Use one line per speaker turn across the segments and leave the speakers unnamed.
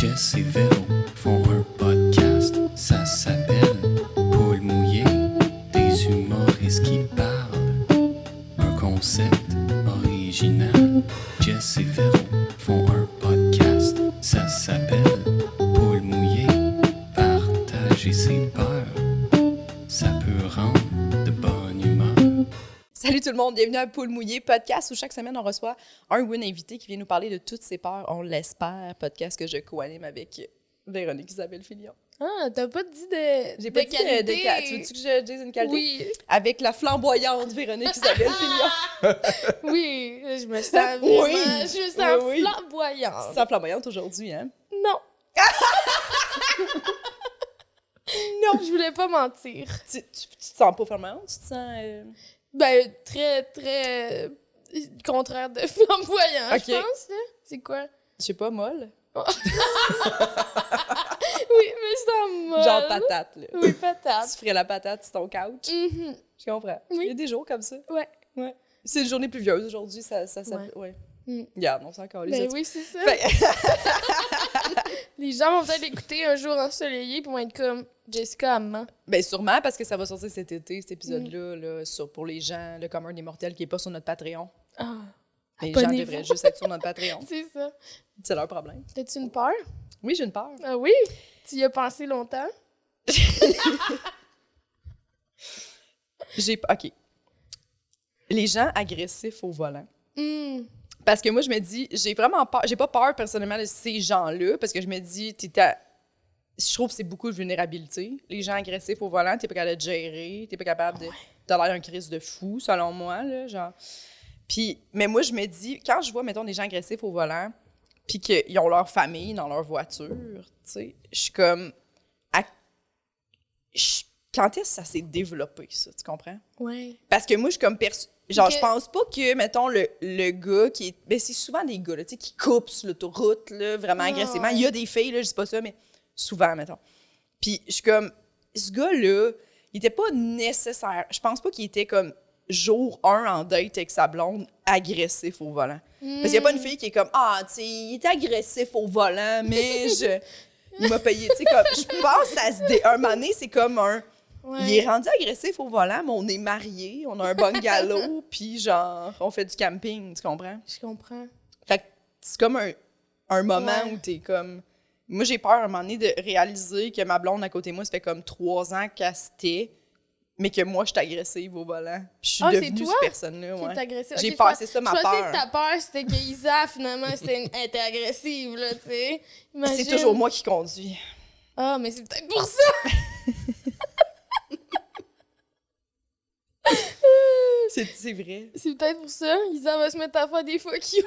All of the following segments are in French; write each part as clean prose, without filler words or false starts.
Jess et Véro font un podcast, ça s'appelle Paul mouillé, des humoristes qui parlent. Un concept original. Jess et Véro font un podcast, ça s'appelle Paul mouillé, partager ses peurs, ça peut rendre de bonne humeur.
Salut tout le monde, bienvenue à Poule Mouillé, podcast où chaque semaine on reçoit un ou une invité qui vient nous parler de toutes ses peurs, on l'espère, podcast que je co-anime avec Véronique Isabelle Filion.
Ah, t'as pas dit de
J'ai pas dit
qualité.
tu veux-tu que je dise une qualité?
Oui,
Avec la flamboyante Véronique Isabelle Filion.
oui, je me sens
Oui.
vraiment, je me sens
Oui, oui.
flamboyante.
Tu te sens flamboyante aujourd'hui, hein?
Non. Non, je voulais pas mentir.
Tu te sens pas flamboyante? Tu te sens...
Ben, très, très contraire de flamboyant,
Ok.
je pense. Là. C'est quoi?
je sais pas, molle?
Oui, mais je sens molle.
Genre patate, là.
Oui, patate.
Tu ferais la patate sur ton couch.
Mhm.
Je comprends.
Oui.
Il y a des jours comme ça.
Ouais.
Ouais. C'est une journée pluvieuse aujourd'hui, ça ouais.
Mm.
Regarde, on s'en encore les
Ben
autres.
oui, c'est ça.
Fait-
Les gens vont peut-être écouter un jour ensoleillé pour être comme Jessica Amman.
Ben sûrement, parce que ça va sortir cet été, cet épisode-là, là, pour les gens, le commun des mortels qui n'est pas sur notre Patreon.
Ah,
Les gens
abonnez-vous.
devraient juste être sur notre Patreon.
C'est ça.
C'est leur problème.
T'as-tu une peur?
Oui, j'ai une peur.
Ah oui? Tu y as pensé longtemps?
OK. Les gens agressifs au volant.
Hmm.
Parce que moi, je me dis, j'ai vraiment peur. J'ai pas peur personnellement de ces gens-là, parce que je me dis, je trouve que c'est beaucoup de vulnérabilité. Les gens agressifs au volant, t'es pas capable de gérer, t'es pas capable de. T'as l'air d'un crise de fou, selon moi, là, genre. Puis, mais moi, je me dis, quand je vois, mettons, des gens agressifs au volant, puis qu'ils ont leur famille dans leur voiture, tu sais, je suis comme. Quand est-ce que ça s'est développé, ça, tu comprends?
Ouais.
Parce que moi, je suis comme genre,
Ok.
je pense pas que, mettons, le gars qui est. Ben, c'est souvent des gars, là, tu sais, qui coupent sur l'autoroute, là, vraiment
Ah,
agressivement.
ouais.
Il y a des filles, là, je dis pas ça, mais souvent, mettons. Puis, je suis comme, ce gars-là, il était pas nécessaire. Je pense pas qu'il était comme jour 1 en date avec sa blonde, agressif au volant. Parce qu'il y a pas une fille qui est comme, ah, tu sais, il était agressif au volant, mais il m'a payé. Tu sais, comme, je pense un moment donné, c'est comme un.
Ouais.
Il est rendu agressif au volant, mais on est mariés, on a un bungalow, puis genre, on fait du camping, tu comprends?
Je comprends.
Fait que c'est comme un moment
Ouais.
où t'es comme... Moi, j'ai peur à un moment donné de réaliser que ma blonde à côté de moi, ça fait comme 3 ans qu'elle se tait, mais que moi, je suis agressive au volant. Puis je suis
Ah, c'est
devenue
toi
cette personne-là,
Qui
ouais.
est agressive.
J'ai
Ok,
peur,
je
c'est ça ma
pensais
peur.
que ta peur, c'était que Isa, finalement, elle était agressive, là, tu sais. Imagine.
C'est toujours moi qui conduis.
Ah, mais c'est peut-être pour ça!
C'est vrai.
C'est peut-être pour ça. Isa va se mettre à faire des fuck you.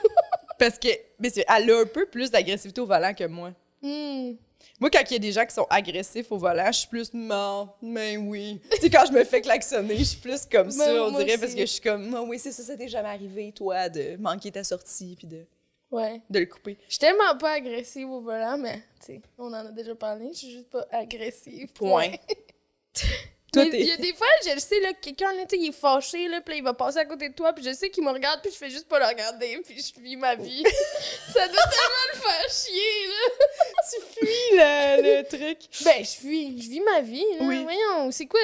Parce que, mais elle a un peu plus d'agressivité au volant que moi.
Hmm.
Moi, quand il y a des gens qui sont agressifs au volant, je suis plus non, mais oui. Tu sais, quand je me fais klaxonner, je suis plus comme ça,
Ben,
on
moi
dirait,
aussi.
parce que je suis comme, oui, c'est ça, ça t'est jamais arrivé, toi, de manquer ta sortie puis de
Ouais.
le couper.
Je suis tellement pas agressive au volant, mais, tu sais, on en a déjà parlé, je suis juste pas agressive.
Point. Toi,
Mais il y a des fois, je le sais, là, que quelqu'un, là, tu sais, il est fâché, là, puis là, il va passer à côté de toi, puis je sais qu'il me regarde, puis je fais juste pas le regarder, puis je vis ma vie. Ça doit tellement le faire chier, là.
Tu fuis le truc.
Ben, je vis ma vie, là.
Oui.
Voyons, c'est quoi?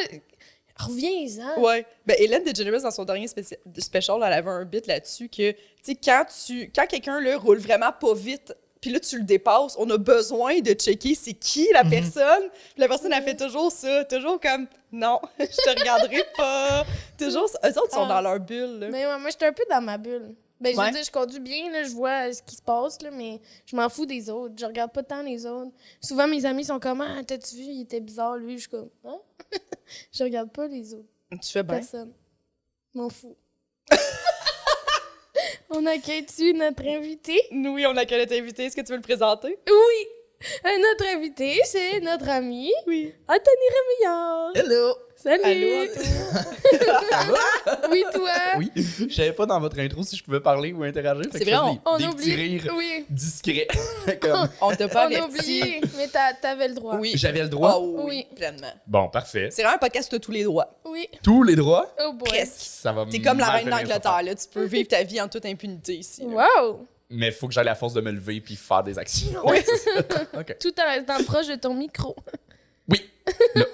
Reviens-en.
Ouais. Ben, Hélène DeGeneres, dans son dernier special, elle avait un bit là-dessus que, tu sais, quand quelqu'un, là, roule vraiment pas vite, puis là, tu le dépasses, on a besoin de checker c'est qui la personne. Puis la personne, elle fait toujours ça. Toujours comme, non, je te regarderai pas. Toujours, eux autres sont dans leur bulle, là.
Mais ouais, moi, j'étais un peu dans ma bulle. Ben, je
Ouais.
veux dire, je conduis bien, là, je vois ce qui se passe, là, mais je m'en fous des autres. Je regarde pas tant les autres. Souvent, mes amis sont comme, ah, t'as-tu vu, il était bizarre, lui. Je suis comme, hein? Je regarde pas les autres.
Tu fais bien.
Personne. M'en fous. On accueille-tu notre invité?
Oui, on a qu'à notre invité. Est-ce que tu veux le présenter?
Oui! Notre invité, c'est notre ami
Oui.
Anthony Rémillard.
Hello!
Salut!
Allô,
Ça va?
Oui, toi?
Oui, je savais pas dans votre intro si je pouvais parler ou interagir. fait
C'est
que je
vrai,
fais
On
des
oublie.
petits rires
Oui.
discrets. Comme,
On t'a pas
On a
averti.
oublié, mais t'avais le droit.
Oui.
j'avais le droit.
Oh, oui,
Oui.
pleinement.
Bon, parfait.
C'est vraiment un podcast où t'as tous les droits.
Oui.
Tous les droits?
Oh boy.
Presque.
Ça va
T'es comme la
mal
reine
finir,
d'Angleterre, là. Tu peux vivre ta vie en toute impunité ici. Là.
Wow!
mais il faut que j'aille la force de me lever puis faire des actions.
Oui.
OK.
Tout en restant proche de ton micro.
Oui. Là.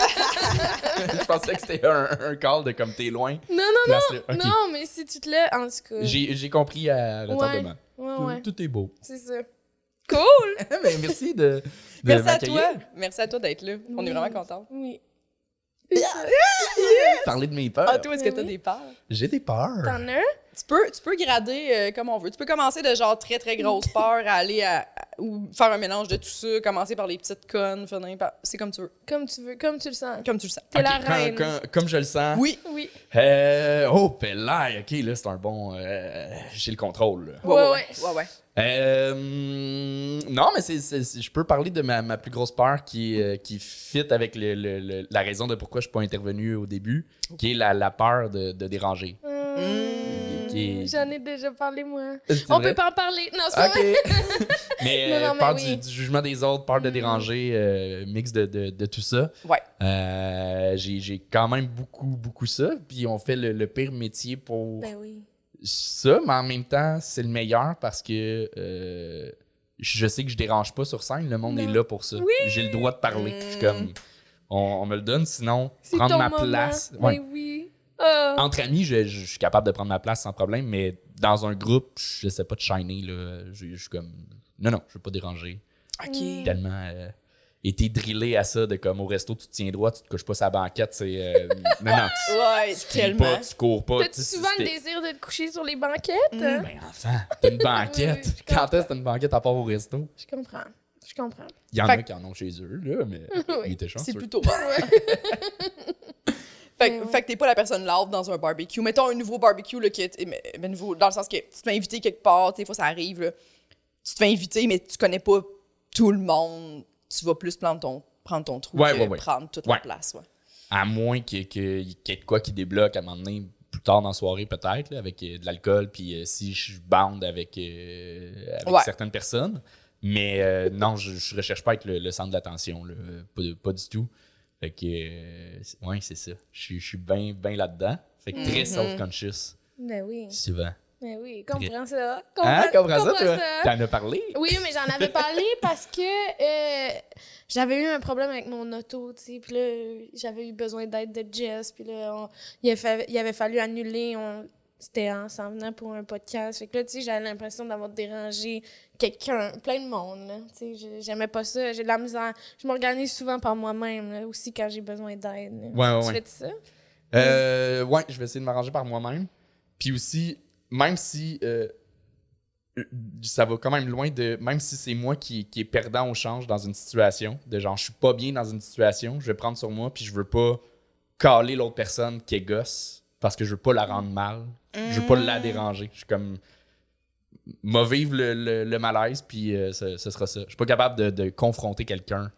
Je pensais que c'était un call de comme t'es loin.
Non,
Place-le. OK.
non, mais si tu te lèves, en tout cas.
J'ai compris à retardement.
Ouais.
Tout est beau.
C'est ça.
Cool!
Mais merci de
Merci à
m'accueillir.
toi. Merci à toi d'être là. On est vraiment contents.
Oui.
Parler de mes peurs.
Ah, toi, est-ce que
Mais
t'as
oui.
des peurs?
J'ai des peurs.
T'en as un?
Tu peux grader comme on veut. Tu peux commencer de genre très, très grosse peur à aller ou faire un mélange de tout ça, commencer par les petites connes, finir par... C'est comme tu veux.
Comme tu veux, comme tu le sens.
Comme tu le sens.
T'es la
Ok,
reine.
comme je le sens.
Oui.
Oui.
Oh, Pellaille, ok, là, c'est un bon. J'ai le contrôle. Là.
Ouais.
Non, mais je peux parler de ma plus grosse peur qui fit avec la raison de pourquoi je suis pas intervenu au début, qui est la peur de déranger.
J'en ai déjà parlé, moi.
C'est
On
vrai?
peut pas en parler. Non, c'est pas vrai.
Ok. Mais
Non, mais
peur
oui.
du jugement des autres, peur de déranger, mix de tout ça.
Ouais.
J'ai quand même beaucoup ça. Puis on fait le pire métier pour
Ben oui.
ça, mais en même temps, c'est le meilleur parce que je sais que je dérange pas sur scène. Le monde
Non.
est là pour ça. J'ai le droit de parler. Je suis comme, on me le donne, sinon
C'est
prendre
ton
ma
moment.
place.
Ben
Ouais.
oui. Ah.
Entre amis, je suis capable de prendre ma place sans problème, mais dans un groupe, je sais pas de shiner. Là. Je suis comme, non, je veux pas déranger.
OK.
Tellement été drillé à ça, de comme au resto, tu te tiens droit, tu te couches pas sa banquette. C'est. Non,
Ouais,
tu cries
tellement.
pas, tu cours pas.
T'as-tu
tu sais,
souvent le
c'était-
désir de te coucher sur les banquettes? hein?
Ben enfant, t'as une banquette.
Oui, je
Quand
comprends.
est-ce que t'as une banquette à part au resto?
Je comprends.
Il y en
Fait
a qui en ont chez eux, là, mais
Oui.
il était chanceux.
C'est plutôt rare. Fait que t'es pas la personne loud dans un barbecue. Mettons un nouveau barbecue, là, mais nouveau, dans le sens que tu te fais inviter quelque part, des fois ça arrive, là. Tu te fais inviter, mais tu connais pas tout le monde. Tu vas plus prendre ton trou
Ouais,
que
ouais, ouais.
prendre toute
Ouais.
la place. Ouais.
À moins qu'il y ait de quoi qui débloque à un moment donné, plus tard dans la soirée peut-être, là, avec de l'alcool, puis si je bande avec
Ouais.
certaines personnes. Mais non, je recherche pas être le centre de l'attention, là, pas du tout. Fait que, ouais, c'est ça. Je suis bien là-dedans. Fait que très self-conscious,
Ben oui.
souvent.
Ben oui, comprends ça.
Hein, comprends ça,
comprends
toi?
ça.
T'en as parlé?
Oui, mais j'en avais parlé parce que j'avais eu un problème avec mon auto, tu sais, puis là, j'avais eu besoin d'aide de Jess, puis là, il avait fallu annuler, c'était en s'en venant pour un podcast, fait que là, tu sais, j'avais l'impression d'avoir dérangé quelqu'un, plein de monde, là, tu sais, j'aimais pas ça, j'ai de la misère, je m'organise souvent par moi-même, là, aussi quand j'ai besoin d'aide. là.
Ouais.
Tu fais ça?
Ouais, je vais essayer de m'arranger par moi-même. Puis aussi, même si ça va quand même loin de. Même si c'est moi qui est perdant au change dans une situation, de genre, je suis pas bien dans une situation, je vais prendre sur moi, puis je veux pas caler l'autre personne qui est gosse parce que je veux pas la rendre mal. Je veux pas la déranger. Je suis comme. M'a vivre le malaise, puis ce sera ça. Je suis pas capable de confronter quelqu'un.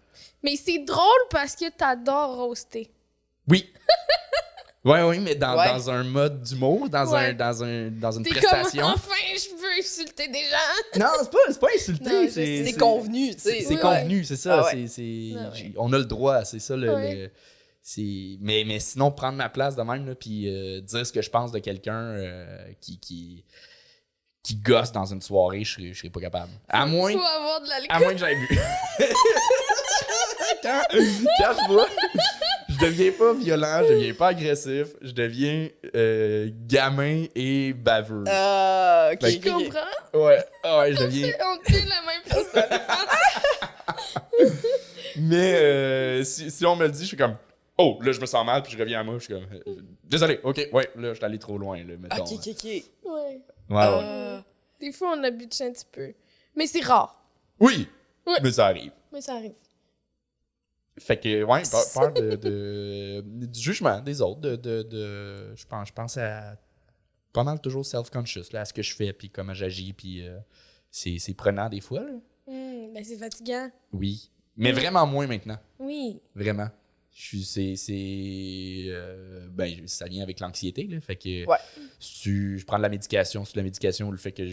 Mais c'est drôle parce que t'adores roaster.
Oui. Oui, mais
Ouais.
dans un mode d'humour, dans
Ouais.
une
T'es
prestation.
comme, enfin, je veux insulter des gens.
Non, c'est pas insulté.
Non, je
C'est convenu, tu sais.
C'est
Oui,
convenu, c'est ça.
Ah ouais.
Ouais.
On a le droit, c'est ça.
Ouais.
Mais sinon, prendre ma place de même, là, puis dire ce que je pense de quelqu'un qui gosse dans une soirée, je serais pas capable. À moins
Faut avoir de l'alcool.
À moins que j'aille bu. quand je bois, je deviens pas violent, je deviens pas agressif, je deviens gamin et baveux.
OK.
Fait
Tu comprends?
Ouais, je deviens.
On est la même personne.
Mais si on me le dit, je suis comme, oh, là, je me sens mal, puis je reviens à moi, je suis comme, désolé, ok, ouais, là, je suis allé trop loin, là, mettons.
OK.
Ouais.
Ouais.
Des fois, on abuse un petit peu. Mais c'est rare.
Oui,
Ouais.
mais ça arrive.
Mais ça arrive.
Fait que, ouais, peur du jugement des autres, je pense à pas mal toujours self-conscious, là, à ce que je fais, puis comment j'agis, puis c'est prenant des fois, là.
Ben, c'est fatigant.
Oui. Mais vraiment moins maintenant.
Oui.
Vraiment. Ben, ça vient avec l'anxiété, là. Fait que
Ouais.
je prends de la médication, sur la médication, le fait que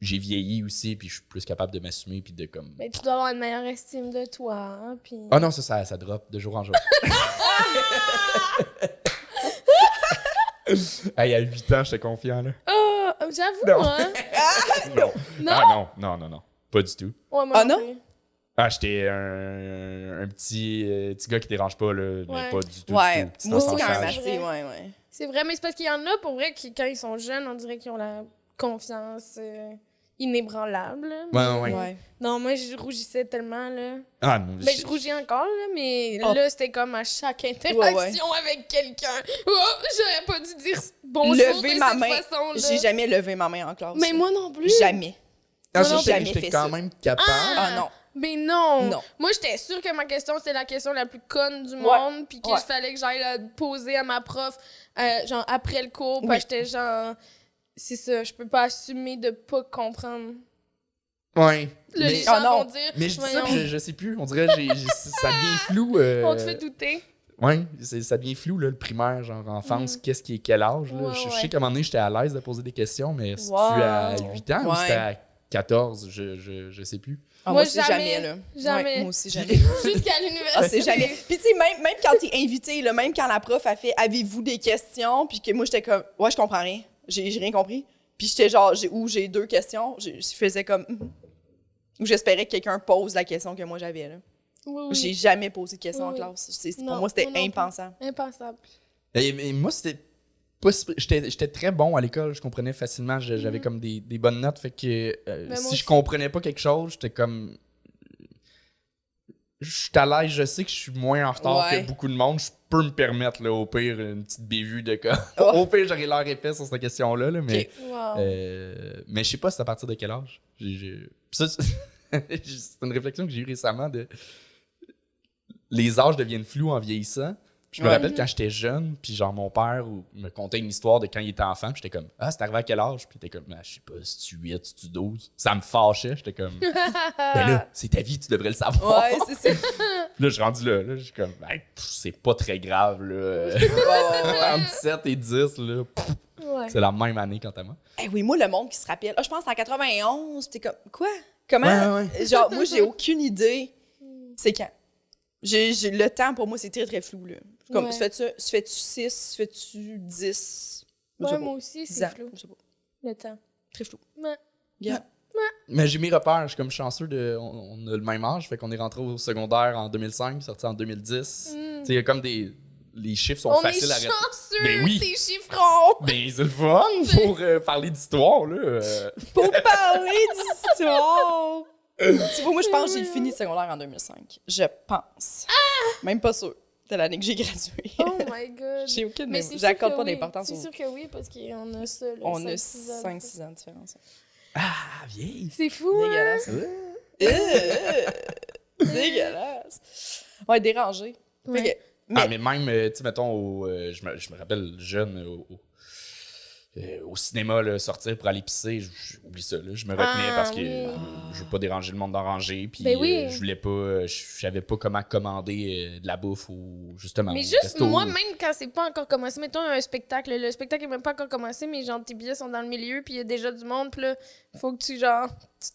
j'ai vieilli aussi, puis je suis plus capable de m'assumer, puis de comme.
Ben, tu dois avoir une meilleure estime de toi, hein, puis...
Ah non, ça drop de jour en jour. Hey, à 8 ans, j'étais confiant, là.
Ah, J'avoue,
Non.
hein.
Non.
Non?
Ah non. Pas du tout.
Ouais, moi
Ah, non?
plus.
Ah, j'étais un petit gars qui dérange pas, là. Mais
Ouais.
pas du tout.
Ouais,
du tout.
moi aussi,
Petit
quand même
enfant sage.
assez, ouais.
C'est vrai, mais c'est parce qu'il y en a, pour vrai, qui, quand ils sont jeunes, on dirait qu'ils ont la confiance inébranlable.
Ouais.
Ouais.
Non, moi, je rougissais tellement, là.
Ah, non.
Ben, je rougis encore, là, mais
Oh.
là, c'était comme à chaque interaction avec quelqu'un. Oh, j'aurais pas dû dire bonjour
Lever
de
ma
cette
main.
façon-là.
J'ai jamais levé ma main en classe.
Mais moi non plus.
Jamais.
Ah,
Moi non
j'étais
plus.
j'étais quand même capable.
Ah non.
Mais non.
Non.
Moi, j'étais sûre que ma question, c'était la question la plus conne du monde, puis qu'il fallait que j'aille la poser à ma prof, genre après le cours, parce que j'étais genre... C'est ça, je peux pas assumer de pas comprendre.
Ouais.
Là, les
Mais,
gens
non.
vont dire...
mais je dis ça,
voyons,
puis je sais plus. On dirait que ça devient flou.
on te fait douter.
Ouais, ça devient flou, là, le primaire, genre enfance, qu'est-ce qui est quel âge. Là.
Ouais,
Je
ouais.
sais qu'à un moment donné, j'étais à l'aise de poser des questions, mais si tu
Wow.
à 8 ans ou
Ouais.
c'était à 14, je sais plus.
Ah,
Moi,
moi, c'est
jamais.
jamais, là.
Jamais.
Ouais, moi aussi, jamais.
Jusqu'à l'université.
Ah, c'est jamais. Puis, tu sais, même quand t'es invité, là, même quand la prof a fait avez-vous des questions, puis que moi, j'étais comme ouais, je comprends rien. J'ai rien compris. Puis, j'étais genre j'ai 2 questions. Je faisais comme ou j'espérais que quelqu'un pose la question que moi j'avais, là.
Oui, oui.
J'ai jamais posé de questions en
Oui.
classe. Pour
Non,
moi, c'était
moi non plus.
impensable.
Impensable.
Et moi, c'était pas j'étais très bon à l'école, je comprenais facilement, j'avais comme des bonnes notes, fait que
moi
si
aussi.
je comprenais pas quelque chose, j'étais comme... Je suis à l'aise, je sais que je suis moins en retard
Ouais.
que beaucoup de monde, je peux me permettre, là, au pire, une petite bévue de cas.
Oh.
Au pire, j'aurais l'air épais sur cette question-là, là, mais...
Ok.
Wow.
Mais je sais pas c'est à partir de quel âge. Ça, c'est une réflexion que j'ai eue récemment de les âges deviennent flous en vieillissant. Puis je me
Ouais.
rappelle quand j'étais jeune, puis genre mon père me contait une histoire de quand il était enfant, puis j'étais comme ah, c'est arrivé à quel âge? Puis il était comme ah, je sais pas, si tu 8, si tu 12. Ça me fâchait, j'étais comme ben là, c'est ta vie, tu devrais le savoir.
Ouais, c'est ça.
Puis là, je suis rendu là, je suis comme ben, c'est pas très grave là.
Ouais.
Entre 7 et 10 là,
Ouais.
c'est la même année quant à moi.
Eh oui, moi, le monde qui se rappelle. Ah, je pense en 91, t'es comme quoi? Comment?
Ouais.
Genre, moi, j'ai aucune idée. C'est quand? Le temps, pour moi, c'est très, très flou, là. Comme,
Ouais.
se fais-tu 6, se fais-tu 10? Je sais
Ouais,
pas.
moi aussi,
10
c'est
ans,
flou.
je sais pas.
Le temps.
Très flou.
Ouais.
Yeah.
Mais j'ai mes repères, je suis comme chanceux on a le même âge, fait qu'on est rentré au secondaire en 2005, sorti en 2010. Tu sais, il y a comme les chiffres sont
On est
faciles à
chanceux,
Ben oui.
tes chiffrons!
Ben c'est le fun pour parler d'histoire là.
Pour parler d'histoire! Tu vois, moi, je pense que j'ai fini le secondaire en 2005. Je pense. Même pas sûr. C'était l'année que j'ai gradué.
Oh my god!
J'ai aucune
Mais
mais
c'est
j'accorde
sûr
pas
que oui.
d'importance
C'est
au...
sûr que oui, parce qu'on a ça. Là,
On a
5-6 ans.
5-6 ans de différence.
Ah vieille.
C'est fou, hein?
Dégueulasse. Dégueulasse. Ouais, dérangé.
Ouais.
Fait que-
Ah mais même tu sais mettons je me rappelle jeune au cinéma là, sortir pour aller pisser, j'oublie ça là, je me retenais
Ah,
parce que
oui.
je veux pas déranger le monde dans la rangée puis
Ben oui.
je voulais pas je savais pas comment commander de la bouffe ou justement
Mais
au
juste,
resto.
moi, même quand c'est pas encore commencé, mettons un spectacle, le spectacle est même pas encore commencé, mais genre tes billets sont dans le milieu, puis il y a déjà du monde, puis là, faut que tu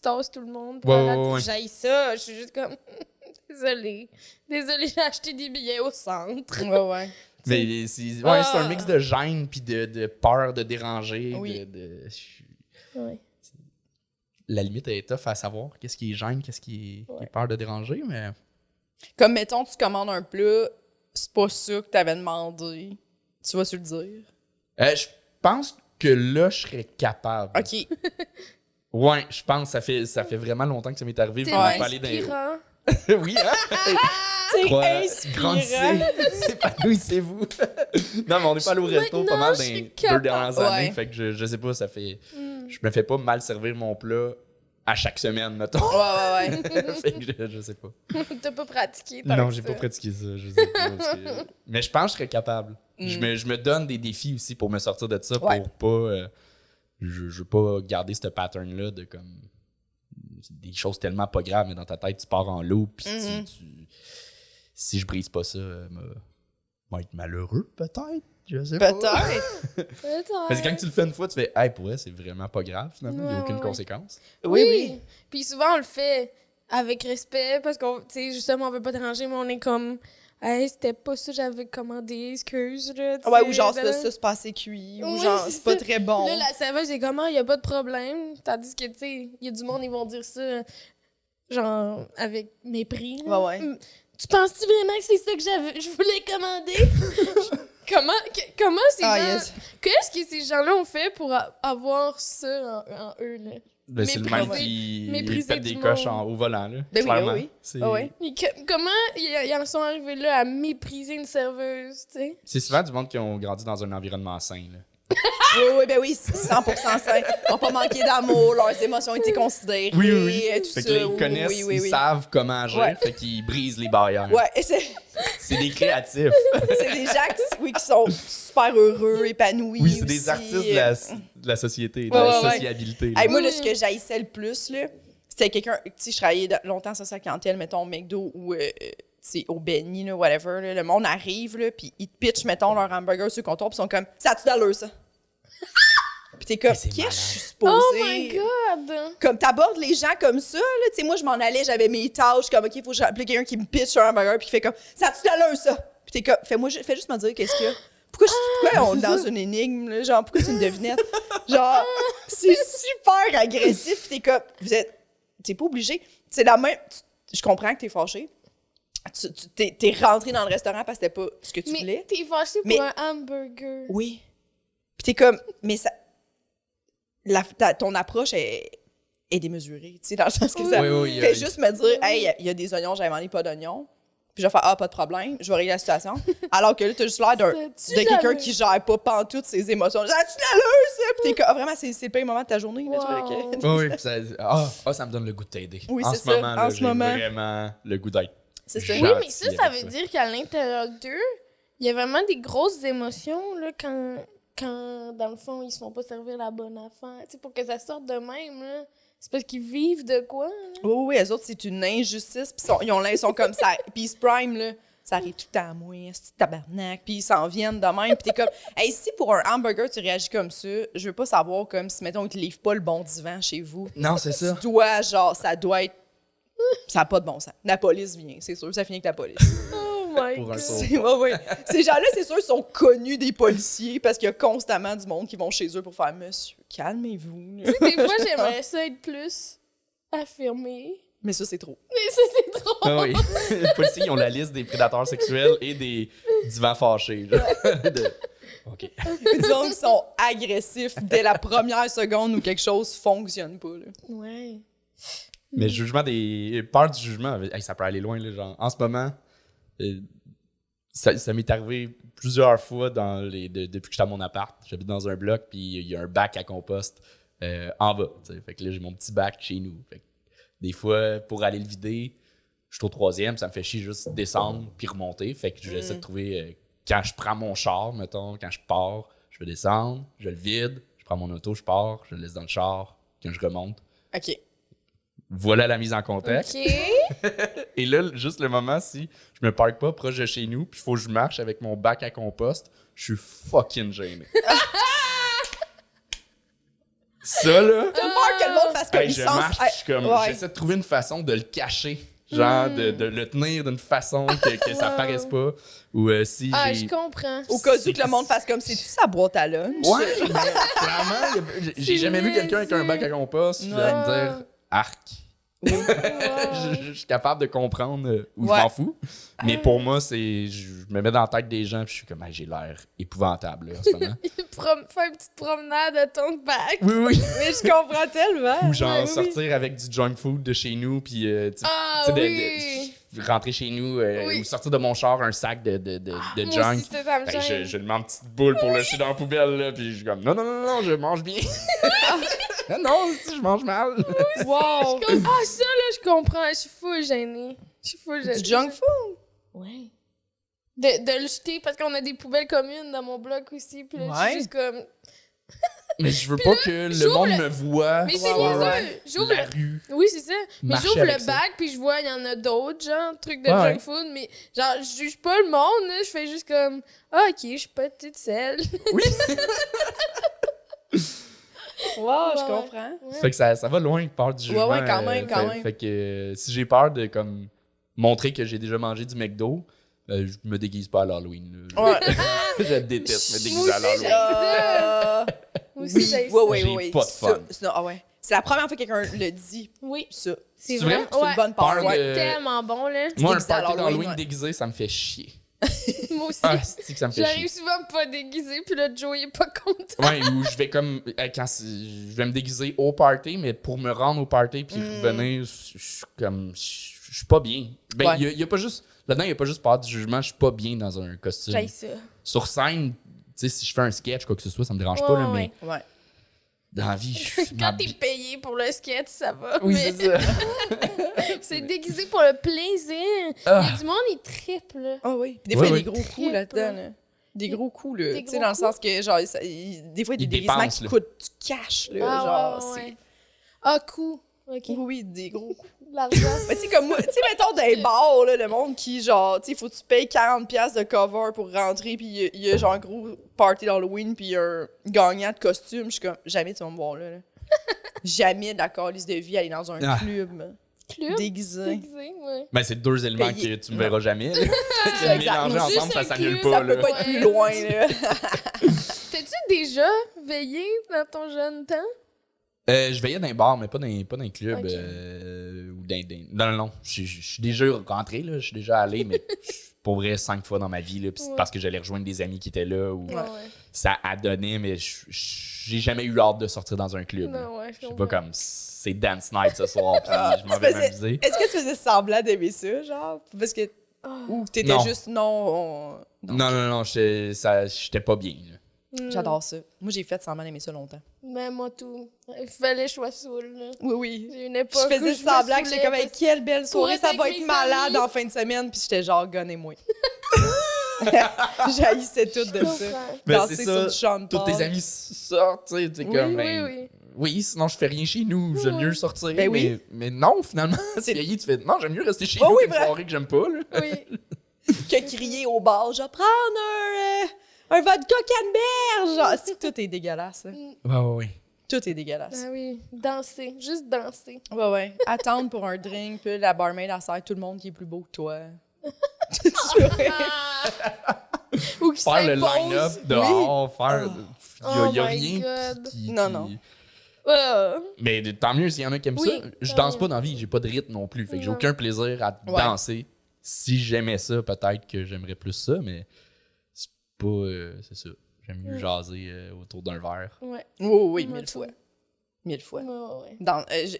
tasses tout le monde. Pour
Ouais,
aller à-
ouais, ouais.
J'haïs ça, je suis juste comme, désolée, j'ai acheté des billets au centre.
Ouais.
Mais c'est
Ah.
un mix de gêne puis de peur de déranger.
Oui.
Ouais.
La limite est tough à savoir qu'est-ce qui est gêne, qu'est-ce qui est peur de déranger, mais...
Comme, mettons, tu commandes un plat, c'est pas ça que t'avais demandé. Tu vas-tu le dire?
Je pense que là, je serais capable.
OK.
Ouais, je pense que ça fait vraiment longtemps que ça m'est arrivé.
T'es
Puis on va aller
inspirant.
Oui, hein?
C'est
Grandissez,
inspirant.
épanouissez-vous. Non, mais on n'est pas allé au resto pas
Maintenant,
mal
je
dans
suis
les 2
capable.
dernières années.
Ouais.
Fait que je sais pas, ça fait... Je me fais pas mal servir mon plat à chaque semaine, mettons.
Ouais.
Fait que je sais pas.
T'as pas pratiqué,
Non, j'ai pas pratiqué ça. Je sais pas, parce que- Mais je pense que je serais capable.
Mm.
Je me donne des défis aussi pour me sortir de ça,
Ouais.
pour pas... je veux pas garder ce pattern-là de comme... Des choses tellement pas graves, mais dans ta tête, tu pars en loup, puis si je brise pas ça, va être malheureux, peut-être. Je sais pas.
Peut-être.
Parce que quand tu le fais une fois, tu fais « Hey, pour vrai, c'est vraiment pas grave, finalement. Il n'y a
Ouais,
aucune
ouais.
conséquence.
Oui.
Puis souvent, on le fait avec respect parce qu'on, tu sais, justement, on veut pas déranger, mais on est comme, hey, c'était pas ça, j'avais commandé, excuse, là. tu
Ouais,
sais,
ou genre,
là.
ça, c'est pas assez cuit, ou
Oui,
genre,
c'est
c'est pas
ça.
très bon.
Là, la serveuse est comme, il y a pas de problème. Tandis que, tu sais, il y a du monde, ils vont dire ça, genre, avec mépris. là.
Ouais.
Tu penses-tu vraiment que c'est ça que je voulais commander? comment ces
Ah,
gens...
yes.
Qu'est-ce que ces gens-là ont fait pour avoir ça en eux, là?
Ben, c'est le même
Mépriser-
qui
mépriser
pète des
du
coches
monde.
au volant, là.
Ben oui,
clairement.
oui.
C'est
Ah ouais.
Mais comment ils en sont arrivés là à mépriser une serveuse, tu sais?
c'est souvent du monde qui ont grandi dans un environnement sain, là.
Oui, ben oui, 100% sain. Ils n'ont pas manqué d'amour, leurs émotions ont été considérées.
Oui, oui, oui.
Tout
Fait
ça.
que là, ils connaissent,
oui, oui,
ils
oui.
savent comment agir,
Ouais.
fait qu'ils brisent les barrières.
Ouais, et c'est
C'est des créatifs.
des gens qui sont super heureux, épanouis.
Oui, c'est des
aussi.
artistes de la société, de
Ouais,
la
ouais, ouais.
sociabilité. là.
Hey, moi, là,
Oui.
ce que j'haïssais le plus, là, c'était quelqu'un. Tu sais, je travaillais longtemps sur sa clientèle, mettons, au McDo ou au Benny, là, whatever. Là, le monde arrive, là, puis ils te pitchent, mettons, leur hamburger sur le comptoir, puis ils sont comme, ça a-tu d'allure, ça? Puis t'es comme,
c'est
qu'est-ce que
malade.
je suis supposée?
Oh my God!
Comme t'abordes les gens comme ça, là. Tu sais, moi, je m'en allais, j'avais mes tâches, comme, OK, faut que j'appelle quelqu'un qui me pitch sur un hamburger, puis qui fait comme, ça a-tu d'allure, ça? Puis t'es comme, fais juste me dire qu'est-ce qu'il y a. Pourquoi on est dans une énigme, là? Genre, pourquoi c'est une devinette? Genre, c'est super agressif, puis t'es comme, t'es pas obligé. C'est la même, je comprends que t'es fâché. T'es rentré dans le restaurant parce que c'était pas ce que tu
Mais
voulais.
t'es fâché pour
Mais-
un hamburger.
Oui. Puis t'es comme, mais ça. Ton approche est démesurée, tu sais, dans le sens que ça.
Oui, oui,
Fais juste me dire, hey, il y a des oignons, j'avais demandé pas d'oignons. Puis je vais faire, ah, pas de problème, je vais régler la situation. Alors que là, t'as juste l'air
Ça-tu
de quelqu'un
d'allure?
qui gère pas pantoute ses émotions. J'ai tu l'allure, ça? Puis t'es comme, ah, vraiment, c'est le pire moment de ta journée, là, tu vois,
Wow.
que-
Oui, oui, puis ça me donne le goût de t'aider.
Oui,
en
c'est
ce
ça,
moment,
en
là,
ce
j'ai
moment.
vraiment le goût d'être.
C'est ça.
Oui,
Gentil
mais ça
avec
veut dire qu'à l'intérieur d'eux, il y a vraiment des grosses émotions là, quand, dans le fond, ils se font pas servir la bonne affaire. Tu sais, pour que ça sorte de même, là, c'est parce qu'ils vivent de quoi? Là?
Oui, oui, eux autres, c'est une injustice. Puis ils sont comme ça. Puis ils se prime, là. Ça arrive tout le temps à moi, c'est tabarnak. Puis ils s'en viennent de même. Puis t'es comme, hey, si pour un hamburger, tu réagis comme ça, je veux pas savoir comme si, mettons, ils te livrent pas le bon divan chez vous.
Non, c'est ça.
Tu dois, genre, ça doit être. Ça n'a pas de bon sens. La police vient, c'est sûr, ça finit avec la police.
Oh my
Pour un
God!
saut.
Ouais. Ces gens-là, c'est sûr, sont connus des policiers parce qu'il y a constamment du monde qui vont chez eux pour faire Monsieur, calmez-vous. là.
Des fois, j'aimerais ça être plus affirmé.
Mais ça, c'est trop.
Mais ça, c'est trop.
Ah oui. Les policiers, ils ont la liste des prédateurs sexuels et des divans fâchés. Là. OK.
Du monde qui sont agressifs dès la première seconde où quelque chose fonctionne pas. Là.
Ouais.
Mais jugement des. Peur du jugement, hey, ça peut aller loin. Là, genre. En ce moment, ça m'est arrivé plusieurs fois depuis que j'étais à mon appart. J'habite dans un bloc, puis il y a un bac à compost en bas. T'sais. Fait que là, j'ai mon petit bac chez nous. Fait que des fois, pour aller le vider, je suis au 3e, ça me fait chier juste descendre puis remonter. Fait que j'essaie de trouver. Quand je prends mon char, mettons, quand je pars, je vais descendre, je le vide, je prends mon auto, je pars, je le laisse dans le char, quand je remonte.
OK.
Voilà la mise en contexte.
OK.
Et là, juste le moment, si je me parque pas proche de chez nous, puis il faut que je marche avec mon bac à compost, je suis fucking gêné. Ça, là,
T'as peur que le monde fasse comme
hey, je marche, puis je suis comme,
ouais.
j'essaie de trouver une façon de le cacher. Genre, de le tenir d'une façon que ça
Wow.
paraisse pas. Ou si
Ah,
j'ai...
je comprends.
Au cas où que le monde fasse comme c'est-tu sa boîte à lunch?
Ouais, mais clairement, j'ai jamais vu quelqu'un avec un bac à compost
Ouais.
me dire « arc ».
Wow.
Je suis capable de comprendre où
Ouais.
je m'en fous. Mais pour moi, je me mets dans la tête des gens puis je suis comme hey, j'ai l'air épouvantable là, en ce moment.
Faire une petite promenade à ton bac.
Oui, oui.
Mais je comprends tellement.
Ou genre
Ouais, oui, oui.
sortir avec du junk food de chez nous puis tu
Ah
sais,
oui!
rentrer chez nous
Oui.
ou sortir de mon char un sac de
Moi
junk.
aussi, ça me
Fait que
gêne.
je le mets en petite boule pour le jeter dans la poubelle là puis je suis comme non, je mange bien. non, si je mange mal.
Wow!
Ah, ça, là, je comprends. Je suis full gênée. Je suis full gênée.
Du junk food?
Ouais. De le jeter parce qu'on a des poubelles communes dans mon bloc aussi. Puis là, je
Ouais.
suis juste comme.
Mais je veux pas que le
j'ouvre
monde
le-
me voit
Mais
sur
c'est niaiseux. J'ouvre
la
le.
rue.
Oui, c'est ça. Mais
Marcher
j'ouvre
avec
le
ça.
bac, puis je vois, il y en a d'autres, genre, trucs de
Ouais,
junk
ouais.
food. Mais, genre, je juge pas le monde, là. Je fais juste comme. Ah, ok, je suis pas toute seule.
Wow, je
Ouais.
comprends.
Fait que ça va loin, peur du jugement.
quand même, quand même.
Fait que si j'ai peur de comme montrer que j'ai déjà mangé du McDo, Je me déguise pas à l'Halloween. Là.
Ouais.
Je déteste me déguiser
Moi
à
aussi,
l'Halloween.
Moi aussi, j'ai
Oui.
J'ai pas de fun.
Ah ouais. C'est la première fois que quelqu'un le dit,
Oui,
ça.
c'est
C'est
vrai.
vrai?
C'est une bonne
Peur
part.
de-
Ouais.
Tellement bon, là.
Moi, un
déguisé à
party
l'Halloween,
d'Halloween
ouais.
déguisé, ça me fait chier.
Moi aussi.
Ah, c'est que ça me fait
J'arrive
chier.
souvent à me pas déguiser, puis là, Joe, il est pas content.
Ouais, ou je vais comme. Je vais me déguiser au party, mais pour me rendre au party puis revenir, je suis comme. Je suis pas bien. Ben,
Ouais.
il y a pas juste. Là-dedans, il y a pas juste peur du jugement, je suis pas bien dans un costume.
J'ai ça.
Sur scène, tu sais, si je fais un sketch, quoi que ce soit, ça me dérange
Ouais,
pas, là,
ouais.
mais
Ouais.
dans la vie, je
Quand t'es payé pour le sketch, ça va.
Oui,
mais
c'est ça.
c'est déguisé pour le plaisir.
Ah.
Il y a du monde, il triple, là.
Ah oui. Puis des fois, il y a
Oui,
des gros coups là-dedans. Là. Des gros coups, là.
Des
Tu sais,
gros
dans le
coups?
sens que, genre, des fois, il y a des
Ils
déguisements
dépensent,
qui
là.
coûtent du cash, là. genre, c'est.
Ah, coup. OK.
Oui, des gros coups.
L'argent.
Mais tu sais, comme moi, tu sais, mettons, dans les bars, là, le monde qui, genre, tu sais, faut que tu payes 40$ de cover pour rentrer, puis il y a, genre, un gros party d'Halloween, puis un gagnant de costume. Je suis comme, jamais tu vas me voir là. Jamais de la calice de vie aller dans un
Ah.
club
Club.
déguisé.
Déguisé, ouais.
Ben, c'est deux éléments
Payé.
que tu me verras jamais. Là.
exact.
Mélanger
Non,
ensemble,
juste
ça
un
s'annule
club,
pas.
Ça peut
là.
pas être plus loin, là.
T'as-tu déjà veillé dans ton jeune temps?
Je veillais dans un bar, mais pas dans un club.
Ok.
Ou non. Je suis déjà rentré, là. Je suis déjà allé, mais pour vrai, 5 fois dans ma vie. Là, puis c'est
Ouais.
parce que j'allais rejoindre des amis qui étaient là. Ou
Ouais.
ça a donné, mais j'ai jamais eu hâte de sortir dans un club. là.
Non, ouais,
Je sais pas comme c'est dance night ce soir, puis je m'en
Tu
vais
faisais-
m'amuser.
Est-ce que tu faisais semblant d'aimer ça, genre? Parce que. Ou t'étais
Non.
juste non.
Non, j'étais pas bien. Là.
J'adore ça. Moi, j'ai fait semblant d'aimer ça longtemps.
Mais moi, tout. Il fallait que je sois saoule, là.
Oui.
J'ai une
Je
époque
faisais
où je me
semblant que j'étais
saoulais
comme, hey,
parce-
quelle belle soirée,
être
ça
avec
va être
mes
malade
amis.
en fin de semaine, puis j'étais genre, gonnez-moi. J'haïssais tout de
Je
ça.
comprends.
Ben,
Danser
c'est
sur
ça.
du chant de
Tous tes
Paul.
amis sortent, tu sais, t'es
Oui,
comme.
Oui,
ben,
oui.
Oui, sinon je fais rien chez nous, j'aime
Ouais.
mieux sortir.
Ben oui.
mais non, finalement,
C'est-
c'est vieilli, tu fais non, j'aime mieux rester chez
Ouais,
nous
oui,
qu'une
vrai.
soirée que j'aime pas. Là.
Oui.
Que crier au bar, je vais prendre un vodka canneberge. Genre, c'est que tout est dégueulasse. Là.
Ouais.
Tout est dégueulasse.
Ah oui. Danser. Juste danser.
Ouais. Attendre pour un drink, puis la barmaid, elle sert tout le monde qui est plus beau que toi.
Ou qui
Faire le
s'impose.
line-up dehors, faire.
Oh
y a
my
rien
God.
qui.
Non.
Ah.
Mais tant mieux s'il y en a qui aiment
Oui,
ça. Je
tant
danse
mieux.
pas dans la vie, j'ai pas de rythme non plus. Fait que j'ai
Non.
aucun plaisir à
Ouais.
danser. Si j'aimais ça, peut-être que j'aimerais plus ça, mais c'est pas. C'est ça. J'aime mieux jaser autour d'un verre.
Ouais.
Oui,
Moi,
1000
tout.
fois. 1000 fois.
Ouais.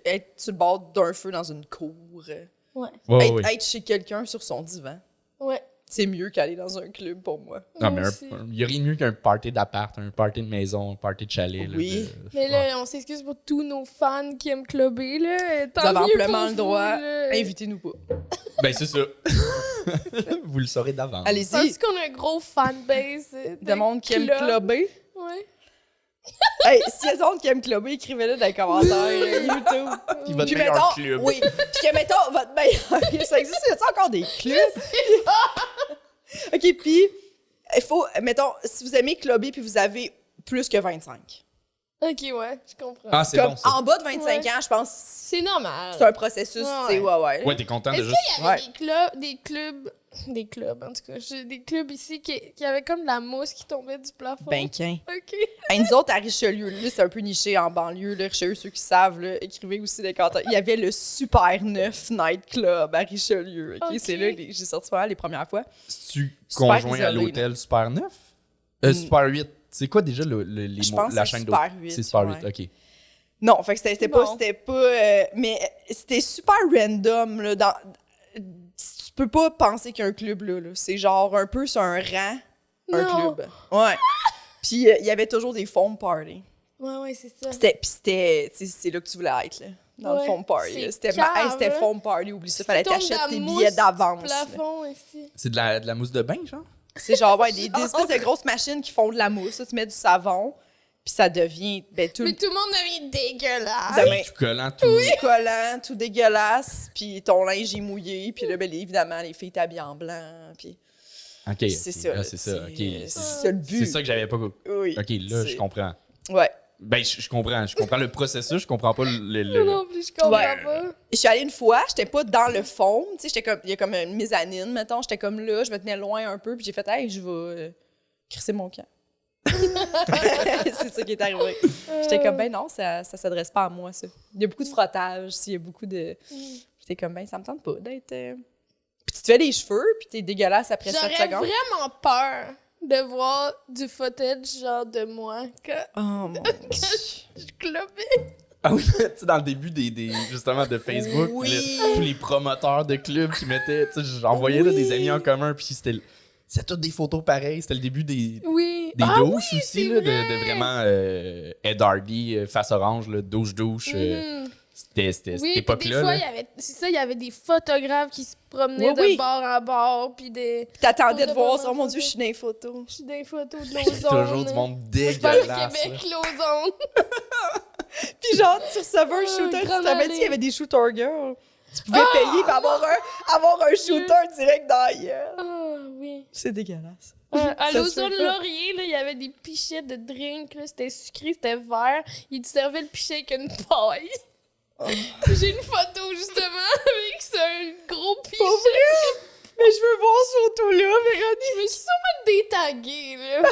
Être sur le bord d'un feu dans une cour.
Ouais.
Être chez quelqu'un sur son divan.
Ouais.
C'est mieux qu'aller dans un club pour moi.
Non,
Moi
mais
aussi.
il y a rien de mieux qu'un party d'appart, un party de maison, un party de chalet. là,
Oui.
Mais là, on s'excuse pour tous nos fans qui aiment clubber, là. Tant
Vous avez
mieux
amplement
pour
le droit.
vous, là.
Invitez-nous pas.
Ben, c'est ça. Vous le saurez d'avance.
Allez-y.
Parce qu'on a un gros fanbase.
De monde qui aime
club.
clubber.
Ouais.
Hey, s'il y a des gens qui aiment clubber, écrivez-le dans les commentaires YouTube.
Puis votre
Puis
meilleur
mettons,
club.
oui. Puis que mettons, votre meilleur. Ça existe, y a encore des clubs? OK, puis, il faut, mettons, si vous aimez clubber puis vous avez plus que 25.
Ok, ouais, je comprends.
Ah, c'est
Comme
bon ça.
en bas de 25
Ouais.
ans, je pense que
C'est normal.
c'est un processus, tu sais, ouais.
Ouais, t'es content de
Est-ce
juste.
qu'il y avait des clubs en tout cas, des clubs ici qui avaient comme de la mousse qui tombait du plafond?
Ben, qu'un.
Ok.
Hey, nous autres, à Richelieu, là, c'est un peu niché en banlieue. Là, Richelieu, ceux qui savent, là, écrivez aussi des commentaires. Il y avait le Super 9 Night Club à Richelieu. OK?
Ok.
C'est là que j'ai sorti pas mal les premières fois.
Tu
Super
conjoint à
isolé,
l'hôtel Super 9?
Mm.
Super 8. C'est quoi déjà les
Je
mots,
pense que
la
c'est
chaîne
Super
d'hôtel?
8,
C'est Super
ouais.
8, ok.
Non, fait que c'était
Bon.
pas mais c'était super random, là. Tu peux pas penser qu'il y a un club là. C'est genre un peu sur un rang, un
Non.
club. Ouais. Puis il y avait toujours des foam parties.
Ouais, c'est ça.
C'était, tu sais, c'est là que tu voulais être, là, dans le
Ouais,
foam party.
c'est
là. C'était
cave,
c'était
hein.
foam party, oublie ça.
Qui
Fallait
tombe de
t'achètes
la
tes
mousse
billets
du
d'avance. là.
plafond ici.
C'est de la mousse de bain, genre?
C'est genre, ouais, des espèces de grosses machines qui font de la mousse. Là, tu mets du savon, puis ça devient, ben, tout
Mais tout le monde devient dégueulasse.
Demain,
Tout collant, tout.
tout collant, tout dégueulasse, puis ton linge est mouillé, puis là, ben, évidemment, les filles t'habillent en blanc, puis
Ok,
c'est ça.
ah,
là,
c'est ça, ok.
c'est ça le but.
C'est ça que j'avais pas. Ok,
Oui.
là, je
c'est-
comprends.
Ouais.
Ben, je comprends. Je comprends le processus, je comprends pas
Moi non plus, je comprends
Ouais.
pas.
Je suis allée une fois, j'étais pas dans le fond, tu sais, j'étais comme, il y a comme une mezzanine, mettons, j'étais comme là, je me tenais loin un peu, puis j'ai fait, hey, je vais crisser mon camp. C'est ça qui est arrivé. J'étais comme, ben non, ça s'adresse pas à moi, ça. Il y a beaucoup de frottage, il y a beaucoup de. J'étais comme, ben, ça me tente pas d'être. Puis tu te fais les cheveux, puis t'es dégueulasse après 7
J'aurais
secondes.
vraiment peur de voir du footage genre de moi quand
Oh mon Dieu.
je clubais.
Ah oui, tu sais, dans le début justement de Facebook,
Oui.
tous les promoteurs de clubs qui mettaient, tu sais, j'envoyais là, des amis en commun, puis c'était toutes des photos pareilles, c'était le début des
Oui.
douches
oui,
aussi,
c'est
là,
vrai.
de vraiment Ed Hardy, face orange, là, douche.
Mhm.
C'était cette
Oui, puis des
époque-là.
fois,
là.
il y avait des photographes qui se promenaient
Oui, oui.
de bord en bord, puis des...
Puis t'attendais
Pour
de
de
voir
bonnes
ça. Oh mon Dieu,
photos.
je suis dans les photos.
Je suis des photos de
Il y a
l'ozone.
toujours du monde
Je parle
dégueulasse.
au Québec,
là.
l'ozone.
Puis genre, tu recevais un
Ah,
shooter, tu
grande
te rappelles,
allée.
il y avait des shooter girls. Tu pouvais payer pour avoir un shooter direct dans la gueule.
Ah, oui.
C'est dégueulasse.
À
Ça se
l'ozone
fait pas.
Laurier, là, il y avait des pichets de drink, là, c'était sucré, c'était vert. Ils te servaient le pichet avec une paille. J'ai une photo, justement, avec ça, un gros pichet.
Pas vrai? Mais je veux voir ce photo-là, Véronique.
Je me suis sûrement détaguée, là.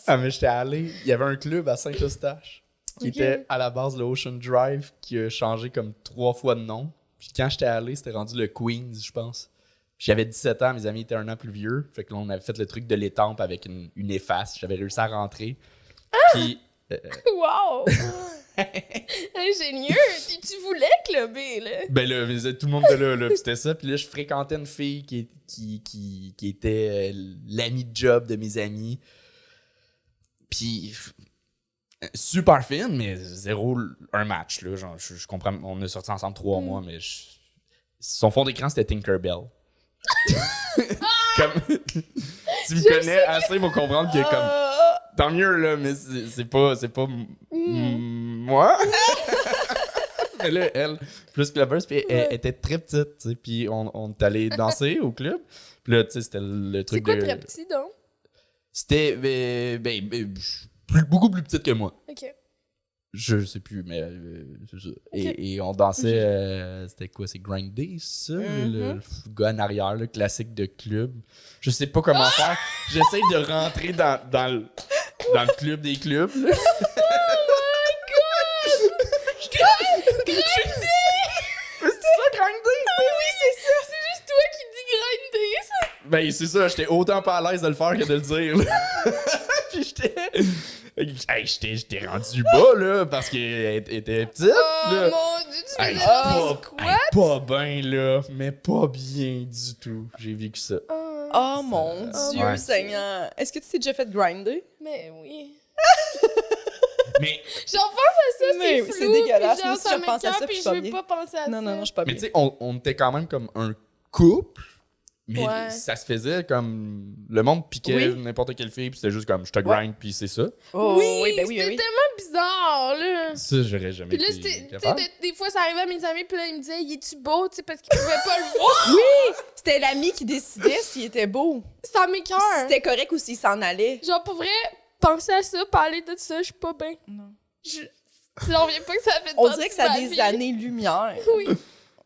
Ah, mais j'étais allé, il y avait un club à Saint-Eustache qui
Ok.
était à la base le Ocean Drive qui a changé comme 3 fois de nom. Puis quand j'étais allé, c'était rendu le Queens, je pense. Puis j'avais 17 ans, mes amis étaient un an plus vieux. Fait que là, on avait fait le truc de l'étampe avec une efface. J'avais réussi à rentrer. Puis
Wow! Ingénieux! Puis tu voulais clubber, là.
ben là, tout le monde était là, puis c'était ça. Puis là, je fréquentais une fille qui était l'amie de job de mes amis. Puis super fine, mais zéro un match, là. Genre, je comprends, on est sortis ensemble 3 mois, mais son fond d'écran, c'était Tinkerbell. Comme, tu me connais assez pour comprendre que comme tant mieux là, mais c'est pas moi. Mais là, elle, plus clubbeuse, puis elle était très petite, tu sais, puis on est allé danser au club. Puis là, tu sais, c'était le
C'est
truc
quoi
de...
très petit, donc?
C'était beaucoup plus petite que moi.
OK.
Je sais plus, mais c'est ça. Et on dansait, c'était quoi, c'est Grind Day, ça? Le gars en arrière, le classique de club. Je sais pas comment faire. J'essaie de rentrer dans le club des clubs. Là. Mais c'est ça, Grind Day?
Oui, c'est ça! C'est juste toi qui dis grinder, ça!
Ben, c'est ça, j'étais autant pas à l'aise de le faire que de le dire. Là. Puis j'étais rendu bas, là, parce qu'elle était petite.
Oh
là.
mon Dieu, tu
Hey,
faisais
pas,
des squats?
hey, pas bien, là, mais pas bien du tout. J'ai vécu ça.
Oh mon Dieu,
Ouais.
Seigneur. Est-ce que tu t'es déjà fait grinder?
Mais oui.
Mais,
Genre, pense à ça,
Mais
c'est
oui,
flou,
c'est dégueulasse.
puis
Moi
genre,
aussi,
ça
je repense à ça,
m'écoeure,
puis
puis
je
je
suis
veux
pas
pas penser à ça.
Non, je suis pas
mais
bien.
tu sais, on était quand même comme un couple, mais
Ouais.
ça se faisait comme... Le monde piquait
Oui.
n'importe quelle fille, puis c'était juste comme, je te grind, puis c'est ça.
Oh,
Oui,
ben oui,
c'était
oui.
tellement bizarre, là.
Ça, j'aurais jamais
Puis là,
été
c'était, tu sais,
capable.
des fois, ça arrivait à mes amis, puis là, ils me disaient, il est-tu beau, tu sais, parce qu'ils pouvaient pas le voir.
Oui! C'était l'ami qui décidait s'il était beau.
Ça
Si
m'écoeure.
c'était correct ou s'il s'en allait.
Genre, pour vrai, penser à ça, parler de ça, je suis pas bien.
Non.
J'en reviens pas que ça a fait
On
partie
dirait que
de
ça a
ma
des
vie.
années-lumière.
Oui,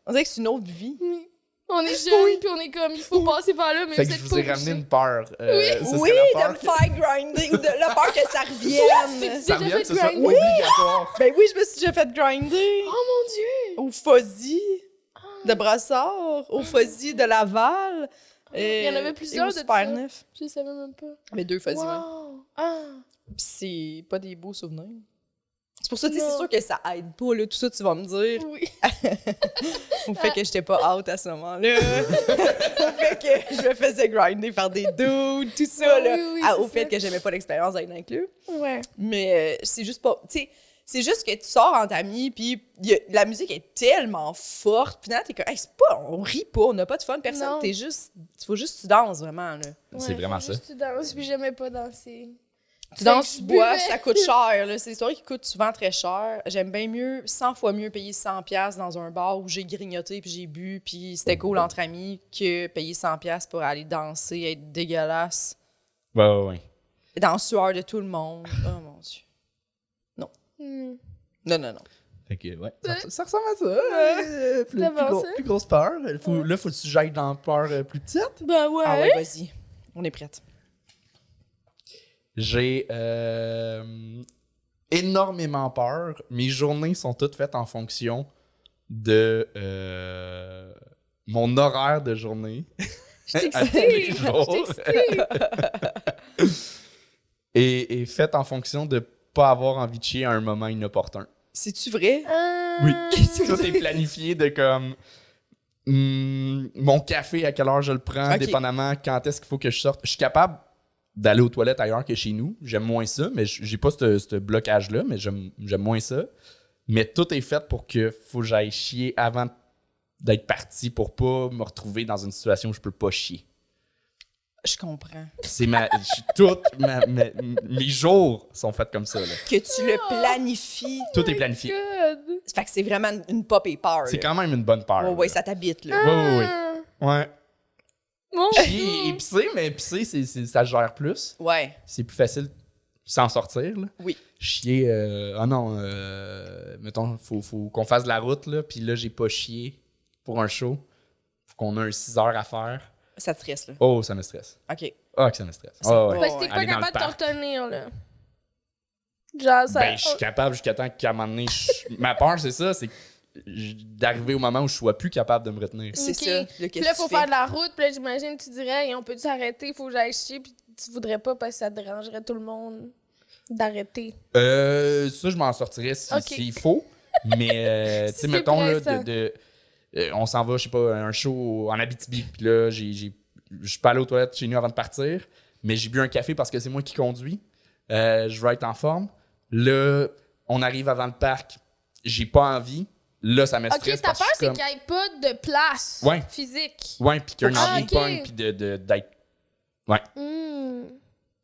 On dirait que c'est une autre vie.
oui. On est jeunes, puis on est comme, il faut passer par là, mais
Fait
vous
que
êtes
je
pas
vous ai ramené
obligés.
une peur. Ça
Oui,
serait la
de
peur
me faire grinding, de la peur que ça
C'est
revienne.
ça
déjà
revienne,
fait
que ce soit
grinder.
obligatoire.
Ben oui, je me suis déjà fait grinder.
Oh mon Dieu!
Au Fuzzy de Brassard, au Fuzzy de Laval.
Il y en avait plusieurs
et au
de
Super
ça.
Neuf.
Je savais même pas.
Mais 2 Fuzzy, ouais.
Wow! Ah!
Puis c'est pas des beaux souvenirs. C'est pour ça, tu sais, c'est
Non.
sûr que ça aide pas, là. Tout ça, tu vas me dire.
Oui.
Au fait que j'étais pas out à ce moment-là. Au fait que je me faisais grinder par des dudes, tout ça, là.
Oui, oui,
Ah,
c'est
au fait
ça.
que j'aimais pas l'expérience d'être dans le club.
Ouais.
Mais c'est juste pas. Tu sais, c'est juste que tu sors entre amis, puis la musique est tellement forte. Puis là, t'es comme, hey, c'est pas, on rit pas, on n'a pas de fun, personne.
Non.
T'es juste. Il faut juste que tu danses vraiment, là.
C'est
Ouais,
vraiment
faut
ça.
juste que tu danses, puis j'aimais pas danser.
Tu danses,
je
tu bois,
buvais.
ça coûte cher, là. C'est des soirées qui coûtent souvent très cher. J'aime bien mieux, 100 fois mieux payer 100$ dans un bar où j'ai grignoté, puis j'ai bu, puis c'était cool entre amis, que payer 100$ pour aller danser, être dégueulasse,
Ouais.
dans le sueur de tout le monde. Oh mon Dieu.
Hmm.
Non.
Fait que, ouais, ça ressemble à ça. Plus grosse peur. Là, faut que tu j'aille dans la peur plus petite.
Ben ouais.
Ah ouais, vas-y. On est prête.
J'ai énormément peur. Mes journées sont toutes faites en fonction de mon horaire de journée.
Je suis
À tous les
excitée.
jours. Et faites en fonction de pas avoir envie de chier à un moment inopportun.
C'est-tu vrai?
Oui. Tout est planifié de comme mon café, à quelle heure je le prends,
Ok.
dépendamment quand est-ce qu'il faut que je sorte. Je suis capable d'aller aux toilettes ailleurs que chez nous. J'aime moins ça, mais j'ai pas ce blocage-là, mais j'aime moins ça. Mais tout est fait pour que faut que j'aille chier avant d'être parti pour pas me retrouver dans une situation où je peux pas chier.
Je comprends.
C'est mes jours sont faits comme ça. Là.
Que tu le planifies.
Tout est planifié.
Good.
Fait que c'est vraiment une pop et peur.
C'est
là.
quand même une bonne peur.
Ouais,
là.
ça t'habite, là.
Oui.
Ah.
Ouais.
Mon
Chier et pisser, mais pisser, ça se gère plus.
Ouais.
C'est plus facile de s'en sortir. Là.
Oui.
Chier, mettons, faut qu'on fasse de la route, là, puis là, j'ai pas chié pour un show. Faut qu'on ait un 6 heures à faire.
Ça te stresse, là.
Oh, ça me stresse.
OK.
Ah, que ça me stresse.
Ça-
Ah, ouais.
Parce que t'es pas
Aller dans le
capable de
parc.
te retenir, là. Genre, ça.
Ben, je suis capable jusqu'à temps qu'à un moment donné, ma peur, c'est ça, c'est d'arriver au moment où je sois plus capable de me retenir.
C'est
Ok.
ça. Là,
Puis
qu'est-ce
là,
que
faut
tu
faire
fais?
de la route, puis là, j'imagine, tu dirais, hey, on peut s'arrêter, faut que j'aille chier, puis tu voudrais pas parce que ça dérangerait tout le monde d'arrêter.
Ça, je m'en sortirais
Ok.
s'il faut. Mais, tu sais,
C'est
mettons, là,
pressant.
on s'en va, je sais pas, à un show en Abitibi. Puis là, je suis pas allé aux toilettes chez nous avant de partir. Mais j'ai bu un café parce que c'est moi qui conduis. Je veux être en forme. Là, on arrive avant le parc. J'ai pas envie. Là, ça me stresse.
Ok, ta
parce que
peur,
je suis
c'est
comme...
qu'il n'y ait pas de place
Ouais.
physique.
Ouais, puis qu'il y a un
Ah,
envie
ok.
pogne, puis d'être... Ouais.
Hmm.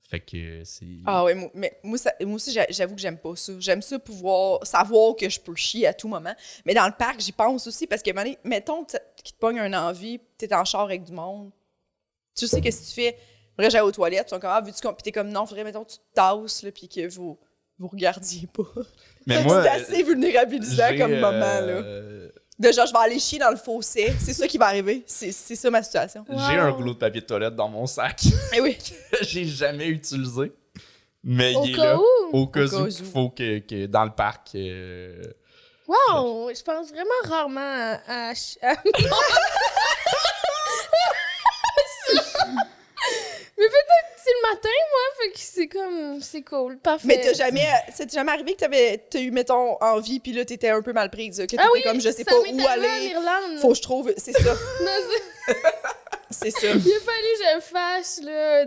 Fait que c'est...
Ah ouais, mais moi aussi, j'avoue que j'aime pas ça. J'aime ça pouvoir savoir que je peux chier à tout moment. Mais dans le parc, j'y pense aussi parce que, à un moment donné, mettons qu'il te pogne une envie, t'es en char avec du monde. Tu sais que si tu fais, vrai, j'allais aux toilettes, tu es comme, vu-tu puis t'es comme, non, faudrait, mettons, tu te tasses, là, puis que vous regardiez pas.
Mais moi,
c'est assez vulnérabilisant
j'ai,
comme moment, là. De genre, je vais aller chier dans le fossé. C'est ça qui va arriver. C'est ça ma situation.
Wow.
J'ai un rouleau de papier de toilette dans mon sac.
Eh oui.
Que j'ai jamais utilisé. Mais
Au
il est
cas
là.
où?
Au cas
Au cas
où
où.
qu'il faut que dans le parc.
Wow! Je pense vraiment rarement à Mais peut-être que c'est le matin, moi, fait que c'est comme... C'est cool, parfait.
Mais c'est jamais arrivé que t'as eu, mettons, envie, puis là, t'étais un peu mal prise. Que t'étais
Ah oui,
comme, je sais
ça
pas
m'est
où
arrivé
aller.
en Irlande.
Faut que je trouve. C'est ça.
Non,
C'est ça.
il a fallu que je le fasse, là,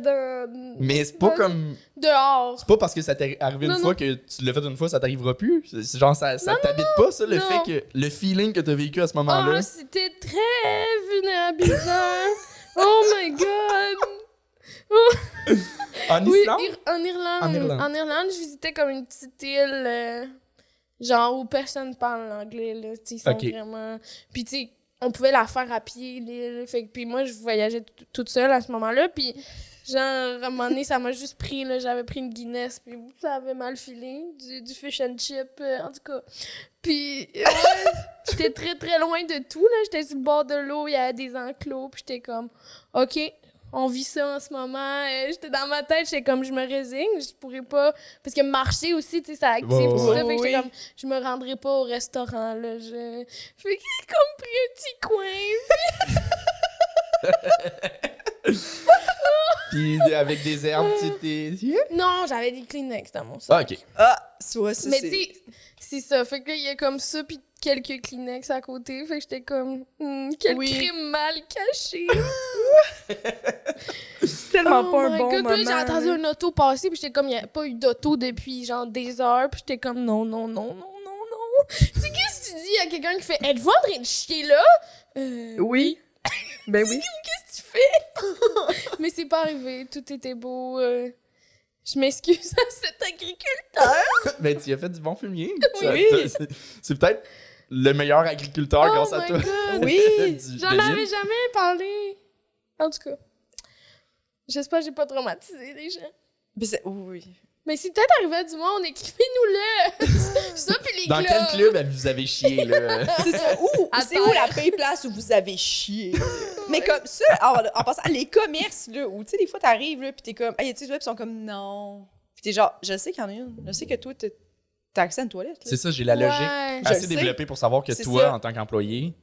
Mais c'est pas
Ouais.
comme.
dehors.
C'est pas parce que ça t'est arrivé
Non,
une
non.
fois que tu l'as fait une fois, ça t'arrivera plus. C'est genre, ça t'habite pas, ça, le
Non.
fait que. Le feeling que t'as vécu à ce moment-là.
Oh, c'était très vulnérabilisant. Oh my god!
En
Oui,
Islande?
en Irlande.
En Irlande.
En Irlande, je visitais comme une petite île, genre où personne parle l'anglais, là. Tu sais, ils sont
Ok.
vraiment... Puis, tu sais, on pouvait la faire à pied, l'île. Fait que, puis moi, je voyageais toute seule à ce moment-là. Puis, genre, à un moment donné, ça m'a juste pris, là. J'avais pris une Guinness, puis ça avait mal filé. Du fish and chip, en tout cas. Puis, ouais, j'étais très, très loin de tout, là. J'étais sur le bord de l'eau, il y avait des enclos, puis j'étais comme, OK, on vit ça en ce moment. J'étais dans ma tête, j'étais comme, je me résigne, je pourrais pas... Parce que marcher aussi, tu sais, ça active
Ouais,
tout
ouais.
ça. Fait que j'étais
Oui.
comme, je me rendrai pas au restaurant, là. Fait que j'ai comme pris un petit coin.
Puis avec des herbes, tu t'es.
Non, j'avais des Kleenex dans mon sac.
Ah, ok.
Ah, soit ça,
Mais
c'est...
tu sais, c'est ça. Fait que là, il y a comme ça, puis quelques Kleenex à côté. Fait que j'étais comme, quel
Oui.
crime mal caché.
c'est tellement
Oh
pas un
my
bon
God.
moment.
Puis là, j'ai entendu
là.
un auto passer, puis j'étais comme, il n'y a pas eu d'auto depuis genre des heures. Puis j'étais comme, non. Tu sais, qu'est-ce que tu dis à quelqu'un qui fait, êtes-vous en train de chier là?
Oui. Ben oui.
Qu'est-ce que tu fais? Mais c'est pas arrivé, tout était beau. Je m'excuse à cet agriculteur.
Ben, tu as fait du bon fumier.
Oui.
C'est peut-être le meilleur agriculteur grâce
Oh
à
my
toi.
God.
Oui.
J'en avais jamais parlé. En tout cas, j'espère que j'ai pas traumatisé les gens.
Mais oui.
Mais c'est peut-être arrivé à du monde, écrivez-nous-le! Ça, puis les
Dans
clubs.
quel club vous avez chié, là?
C'est ça.
À
C'est où
terre.
la paye place où vous avez chié? Mais comme ça, en passant, les commerces, là, où, tu sais, des fois, t'arrives, là, pis t'es comme, hey, tu sais, ils sont comme, non. Pis t'es genre, je sais qu'il y en a une. Je sais que toi, t'as accès à une toilette, là.
C'est ça, j'ai la logique
Ouais.
Je
assez
le sais.
développée pour savoir que
C'est
toi,
ça.
en tant qu'employé,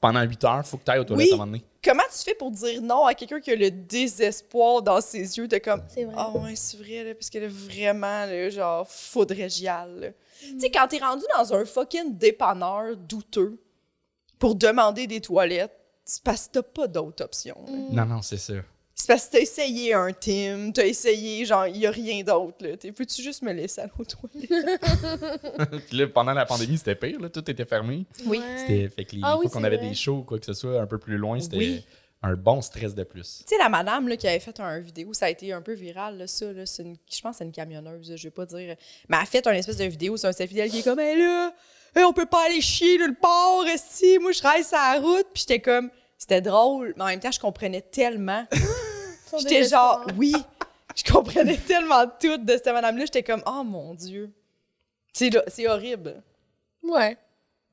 pendant 8 heures, faut que tu ailles aux toilettes
Oui.
à un moment donné.
Comment tu fais pour dire non à quelqu'un qui a le désespoir dans ses yeux? T'es comme,
C'est vrai.
ah ouais, c'est vrai, là, parce que là, vraiment, là, genre, faudrait j'y aille, là. Tu sais, quand t'es rendu dans un fucking dépanneur douteux pour demander des toilettes, c'est parce que t'as pas d'autre option. là.
Non, c'est ça.
C'est parce que t'as essayé un Tim, t'as essayé, genre, il y a rien d'autre, là. Peux-tu juste me laisser aller aux toilettes?
Puis là, pendant la pandémie, c'était pire, là, tout était fermé.
Oui.
Ouais.
C'était, fait que les
Ah
fois
oui,
qu'on
c'est
avait
vrai.
des shows ou quoi que ce soit un peu plus loin, c'était
Oui.
un bon stress de plus.
Tu sais, la madame là, qui avait fait une vidéo, ça a été un peu viral, là, ça, là, je pense que c'est une camionneuse, là, je vais pas dire. Mais elle a fait une espèce de vidéo sur un selfie d'elle qui est comme, hey, là, hey, on peut pas aller chier nulle part, si moi je reste sur la route. Puis j'étais comme, c'était drôle, mais en même temps, je comprenais tellement.
Son
J'étais genre,
désespoir.
oui, je comprenais tellement tout de cette madame-là. J'étais comme, oh mon Dieu. C'est horrible.
Ouais.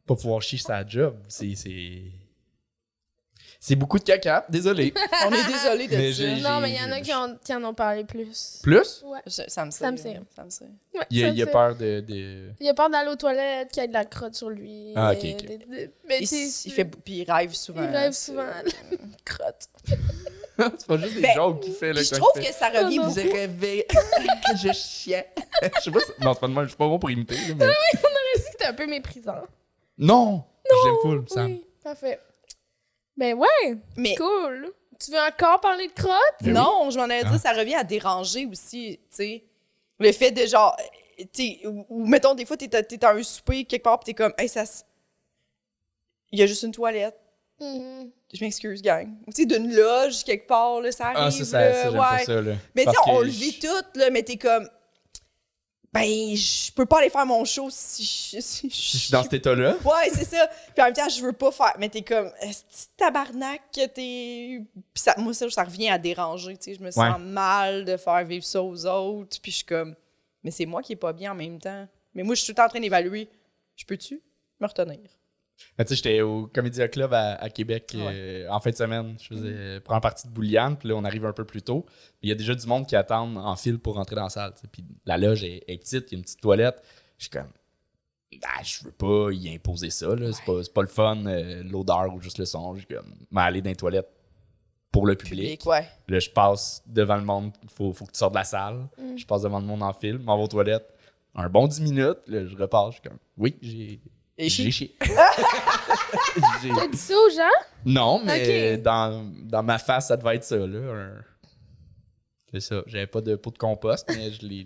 Pas pouvoir chier sa job, c'est beaucoup de caca, désolé.
On est désolé de
Mais
ça.
j'ai-
Non, mais il y en a qui en ont parlé plus.
Plus,
Ouais.
Ça me sert.
Ça me sert.
Ça me sert.
Ouais,
il
ça
y a
fait.
peur de...
Il a peur d'aller aux toilettes, qu'il y ait de la crotte sur lui.
Ah, ok, ok.
Mais
Il,
tu sais,
il fait, puis il rêve souvent.
il rêve
ça.
souvent à la crotte.
c'est pas juste des
Ben,
jokes qu'il fait, là,
Puis je
quand
trouve
il fait,
que ça revient
Oh non.
beaucoup.
J'ai rêvé que je chiais. Je sais pas si... Non, c'est pas de moi, je suis pas bon pour imiter, là, mais...
C'était un peu méprisant.
Non! J'aime full, Sam.
Oui, parfait. Ben ouais,
Mais
cool. Tu veux encore parler de crotte?
Ben
non, je m'en avais dit,
Ah.
ça revient à déranger aussi, tu sais. Le fait de genre, tu sais, ou mettons, des fois, t'es à un souper quelque part, pis t'es comme, hey, il y a juste une toilette.
Mhm.
Je m'excuse, gang. Ou tu sais, d'une loge quelque part, là, ça arrive.
Ah, ça,
là,
j'aime
ouais.
pas ça, là.
Mais tu sais,
Parce
on
que
le vit tout, là, mais t'es comme, ben, je peux pas aller faire mon show si
Si je suis dans cet état-là...
Ouais, c'est ça. Puis en même temps, je veux pas faire. Mais t'es comme, est-ce tabarnak que t'es. Puis ça, moi, ça revient à déranger. Tu sais, je me sens mal de faire vivre ça aux autres. Puis je suis comme, mais c'est moi qui est pas bien en même temps. Mais moi, je suis tout le temps en train d'évaluer. Je peux-tu me retenir?
Mais tu sais, j'étais au Comédia Club à Québec
Ouais.
en fin de semaine. Je faisais première partie de Bouliane, puis là, on arrive un peu plus tôt. Puis il y a déjà du monde qui attend en file pour rentrer dans la salle. Tu sais. Puis la loge est petite, il y a une petite toilette. Je suis comme, je veux pas y imposer ça. Là. C'est pas le fun, l'odeur ou juste le son. Je suis comme, aller dans les toilettes pour le public.
Ouais.
Là, je passe devant le monde. Faut que tu sortes de la salle. Je passe devant le monde en file, m'en vais aux toilettes. Un bon 10 minutes, là, je repars. Je suis comme, oui, j'ai chié. J'ai-
T'as dit ça aux gens?
non, mais
Ok.
dans ma face, ça devait être ça, là. C'est ça. J'avais pas de pot de compost, mais je l'ai.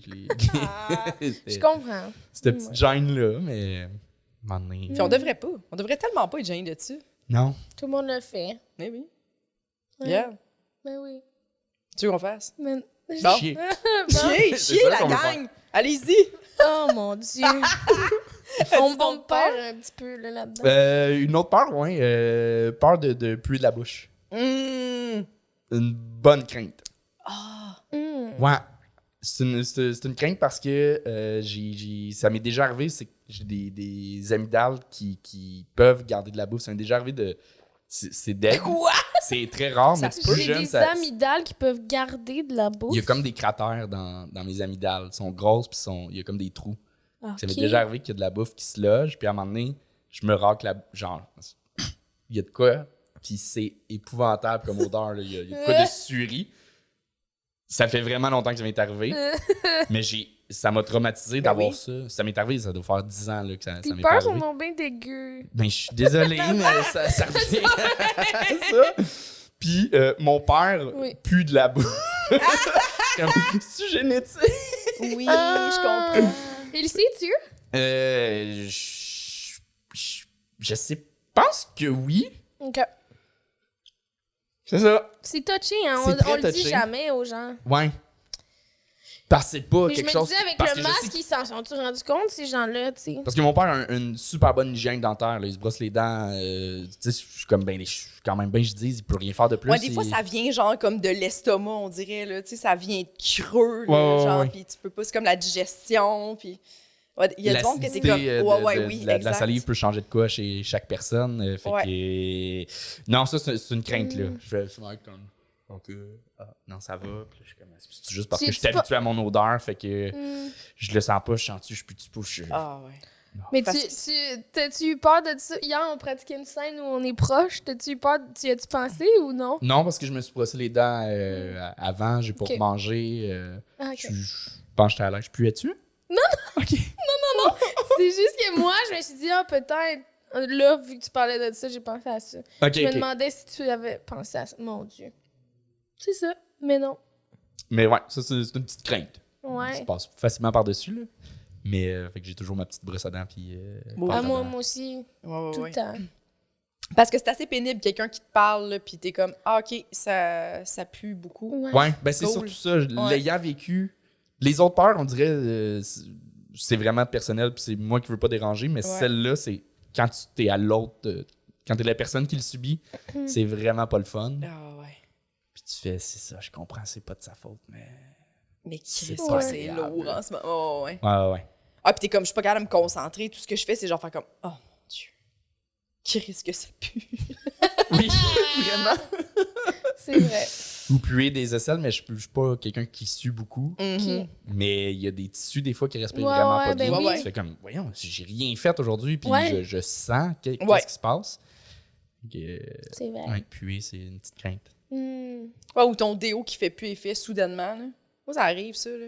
Je
C'était
comprends.
cette petite gêne-là, mais. à un moment donné-
Puis on devrait pas. On devrait tellement pas être gêné de dessus.
Non.
Tout le monde le fait.
Mais oui.
Ouais.
Yeah.
Ben oui.
Tu veux qu'on fasse?
Mais...
Bon.
Chier.
Chier,
C'est
chier,
ça
la
qu'on veut
gang! Allez-y!
Oh mon Dieu. on me perd un petit peu là, là-dedans.
Une autre peur, ouais. Peur de puer de la bouche.
Mmh.
Une bonne crainte.
Mm.
Ouais. C'est une crainte parce que ça m'est déjà arrivé, c'est que j'ai des amygdales qui peuvent garder de la bouffe. Ça m'est déjà arrivé de. C'est dead.
Quoi?
C'est très rare, mais
se
plus
J'ai
jeune,
des
ça.
amygdales qui peuvent garder de la bouffe.
Il y a comme des cratères dans mes amygdales. Elles sont grosses, puis il y a comme des trous. Ça m'est
Ok.
déjà arrivé qu'il y a de la bouffe qui se loge, puis à un moment donné, je me racle la. Genre, il y a de quoi, puis c'est épouvantable comme odeur. Là. Il y a de quoi de surie. Ça fait vraiment longtemps que ça m'est arrivé, mais ça m'a traumatisé d'avoir
oui.
ça. Ça m'est arrivé, ça doit faire 10 ans là, que ça
Tes
m'est pas
peurs sont
arrivé.
donc bien dégueu.
Ben, je suis désolé, mais ça revient à ça. Puis, mon père
Oui.
pue de la bouffe. Comme, c'est génétique.
Oui,
Ah.
je comprends.
Et le sais-tu?
Je sais, pense que oui.
Ok.
C'est ça.
C'est touché, hein?
C'est
On
très
le dit
touché.
jamais aux gens.
Ouais. Parce que c'est pas
Mais je
quelque
me
chose...
disais, avec
parce que
le
je sais
masque, ils s'en sont-tu rendus compte, ces gens-là, tu sais?
Parce que mon père a une super bonne hygiène dentaire. Là. Il se brosse les dents. Tu sais, je suis comme ben, je suis quand même bien, je dis, il peut rien faire de plus.
Ouais, des fois, ça vient genre comme de l'estomac, on dirait, là. Tu sais, ça vient creux, là,
Ouais,
genre,
ouais.
puis tu peux pas... C'est comme la digestion, puis... Ouais, il y a du monde que t'es
L'acidité,
comme... Oui,
de la
exact.
salive peut changer de quoi chez chaque personne. Fait
Ouais.
que... Non, ça, c'est une crainte, là. Je vais souvent être comme... Donc, non, ça va. Puis là, je suis comme... C'est juste parce que je suis habitué à mon odeur, fait que je le sens pas, je sens dessus, je pue du pouce.
Ah, ouais.
Mais
Parce
t'as-tu eu peur de ça? Hier, on pratiquait une scène où on est proche. T'as-tu eu peur? Tu as-tu pensé ou non?
Non, parce que je me suis brossé les dents avant, j'ai pas
Ok.
mangé.
Ah, ok.
Je pense que j'étais à l'aise. Je puais-tu?
Non!
OK.
C'est juste que moi, je me suis dit, peut-être, là, vu que tu parlais de ça, j'ai pensé à ça.
OK,
Je me
OK.
demandais si tu avais pensé à ça. Mon Dieu. C'est ça, mais non.
Mais ouais, ça, c'est une petite crainte.
Ouais.
Je passe facilement par-dessus, là. Mais fait que j'ai toujours ma petite brosse à dents, puis...
Moi,
pâte
Ah,
à
moi,
dents.
moi aussi,
Ouais,
tout
ouais.
le temps.
Parce que c'est assez pénible, quelqu'un qui te parle, là, puis t'es comme, ah, OK, ça pue beaucoup.
Ouais, ben c'est
Cool.
surtout ça. L'ayant vécu... Les autres peurs, on dirait... c'est vraiment personnel, puis c'est moi qui veux pas déranger, mais
Ouais.
celle-là, c'est quand tu t'es à l'autre... quand t'es la personne qui le subit, c'est vraiment pas le fun.
Ah, ouais.
Puis tu fais, c'est ça, je comprends, c'est pas de sa faute, mais...
Mais
C'est
Christ,
pas
c'est
agréable.
lourd en ce moment. Ouais.
Ouais.
Ah, puis t'es comme, je suis pas capable de me concentrer. Tout ce que je fais, c'est genre faire comme, oh mon Dieu. Christ, que ça pue.
Oui, vraiment.
C'est vrai.
Ou puer des aisselles, mais je suis pas quelqu'un qui sue beaucoup.
Mhm.
Mais il y a des tissus, des fois, qui respirent
Ouais,
vraiment
ouais,
pas
ben
bien.
oui.
Tu fais comme, voyons, j'ai rien fait aujourd'hui, puis
Ouais.
je sens qu'est-ce
Ouais.
qui se passe.
C'est vrai.
Ouais, puer, c'est une petite crainte.
Ouais, ou ton déo qui fait plus effet soudainement. Là. Moi, ça arrive, ça. Là.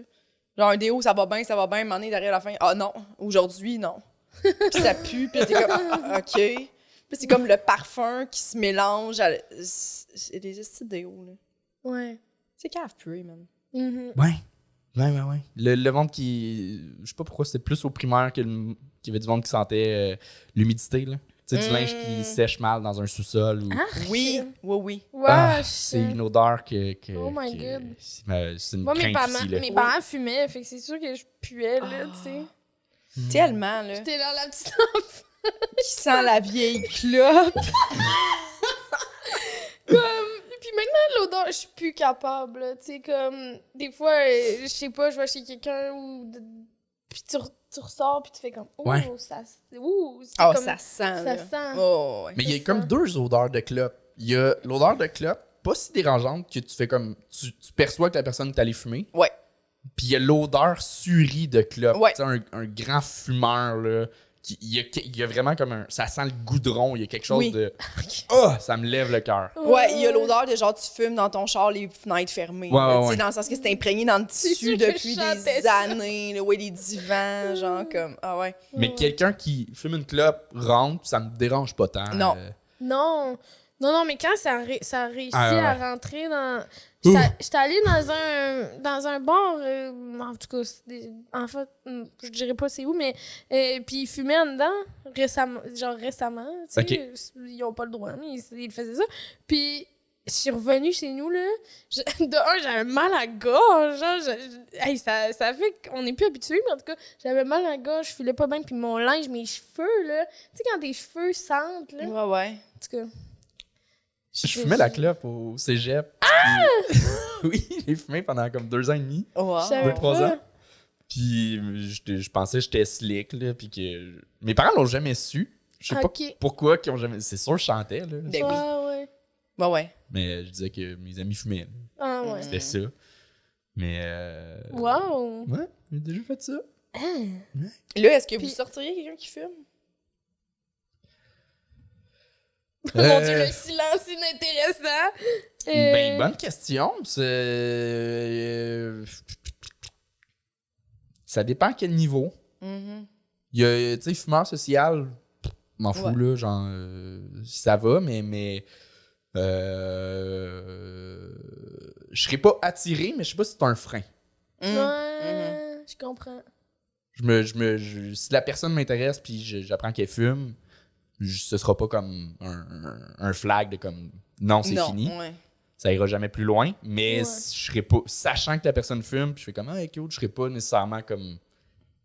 Genre, un déo, ça va bien, un moment donné, derrière la fin. Ah non, aujourd'hui, non. Puis ça pue, puis t'es comme, ah, OK. Puis c'est comme le parfum qui se mélange. C'est des estis de déo, là.
Ouais.
C'est cave puer, man.
Mhm.
Ouais. Le monde qui. Je sais pas pourquoi c'était plus au primaire qu'il y avait du monde qui sentait l'humidité, là. Tu sais, du linge qui sèche mal dans un sous-sol. Ou...
Oui, oui.
Ouais,
c'est une odeur que
Oh my God.
C'est une
Moi, mes
crainte
parents,
aussi, là.
mes parents fumaient, fait que c'est sûr que je puais, là, tu sais.
Tellement, là.
J'étais dans la petite
Qui sent la vieille clope.
Puis maintenant, l'odeur, je suis plus capable, là, tu sais, comme, des fois, je sais pas, je vais chez quelqu'un ou... Puis tu ressors, puis tu fais comme, oh,
Ouais.
c'est
Oh,
comme...
ça sent,
ça
là.
sent.
Oh, ouais.
Mais il y a
C'est
comme
ça.
deux odeurs de clope. Il y a l'odeur de clope, pas si dérangeante que tu fais comme. Tu perçois que la personne est allée fumer.
Ouais.
Puis il y a l'odeur surie de clope.
Ouais.
Tu sais, un grand fumeur, là. Il y a vraiment comme un. Ça sent le goudron. Il y a quelque chose
Oui.
de. Oh, ça me lève le cœur.
Ouais, il y a l'odeur de genre tu fumes dans ton char les fenêtres fermées.
Ouais,
là,
ouais,
tu sais,
ouais.
dans le sens que c'est imprégné dans le
C'est
tissu
sûr que
depuis
je chantais
des
ça.
années. Là, ouais, les divans, genre comme. Ah ouais.
Mais quelqu'un qui fume une clope rentre, ça me dérange pas tant.
Non.
Non, mais quand ça a réussi
Ah, ouais.
à rentrer dans...
Ouh.
J'étais allée dans un bar, en tout cas, en fait, je dirais pas c'est où, mais puis ils fumaient en dedans, récemment, tu sais, ils ont pas le droit, mais ils le faisaient ça. Puis je suis revenue chez nous, là, j'avais mal à la gorge, genre, hey, ça fait qu'on est plus habitué, mais en tout cas, j'avais mal à la gorge, je filais pas bien, puis mon linge, mes cheveux, là, tu sais, quand tes cheveux sentent, là, en
Ouais.
tout cas...
Je fumais la clope au cégep. Oui, j'ai fumé pendant comme 2 ans et demi.
Wow.
Je savais
2-3
pas.
ans. Puis je pensais que j'étais slick, là, puis que... Mes parents l'ont jamais su. Je sais
Ok.
pas pourquoi qu'ils ont jamais... C'est sûr que je chantais, là.
Ben oui.
Ouais.
Ouais.
Mais je disais que mes amis fumaient. là.
Ah ouais.
C'était ça. Mais...
Wow.
Ouais, j'ai déjà fait ça.
Là, est-ce que vous
Puis-
sortiriez quelqu'un qui fume?
Mon Dieu, le silence inintéressant.
Ben, bonne question. Ça dépend à quel niveau. Il y a, tu sais, fumeur social, m'en fous,
Ouais.
là, genre, ça va, mais je serais pas attiré, mais je sais pas si c'est un frein.
Ouais, je comprends.
Si la personne m'intéresse puis j'apprends qu'elle fume, ce sera pas comme un flag de comme non, c'est fini.
Ouais.
ça ira jamais plus loin, mais
Ouais.
je serais pas... Sachant que la personne fume, puis je fais comme « Ah, cute », je serais pas nécessairement comme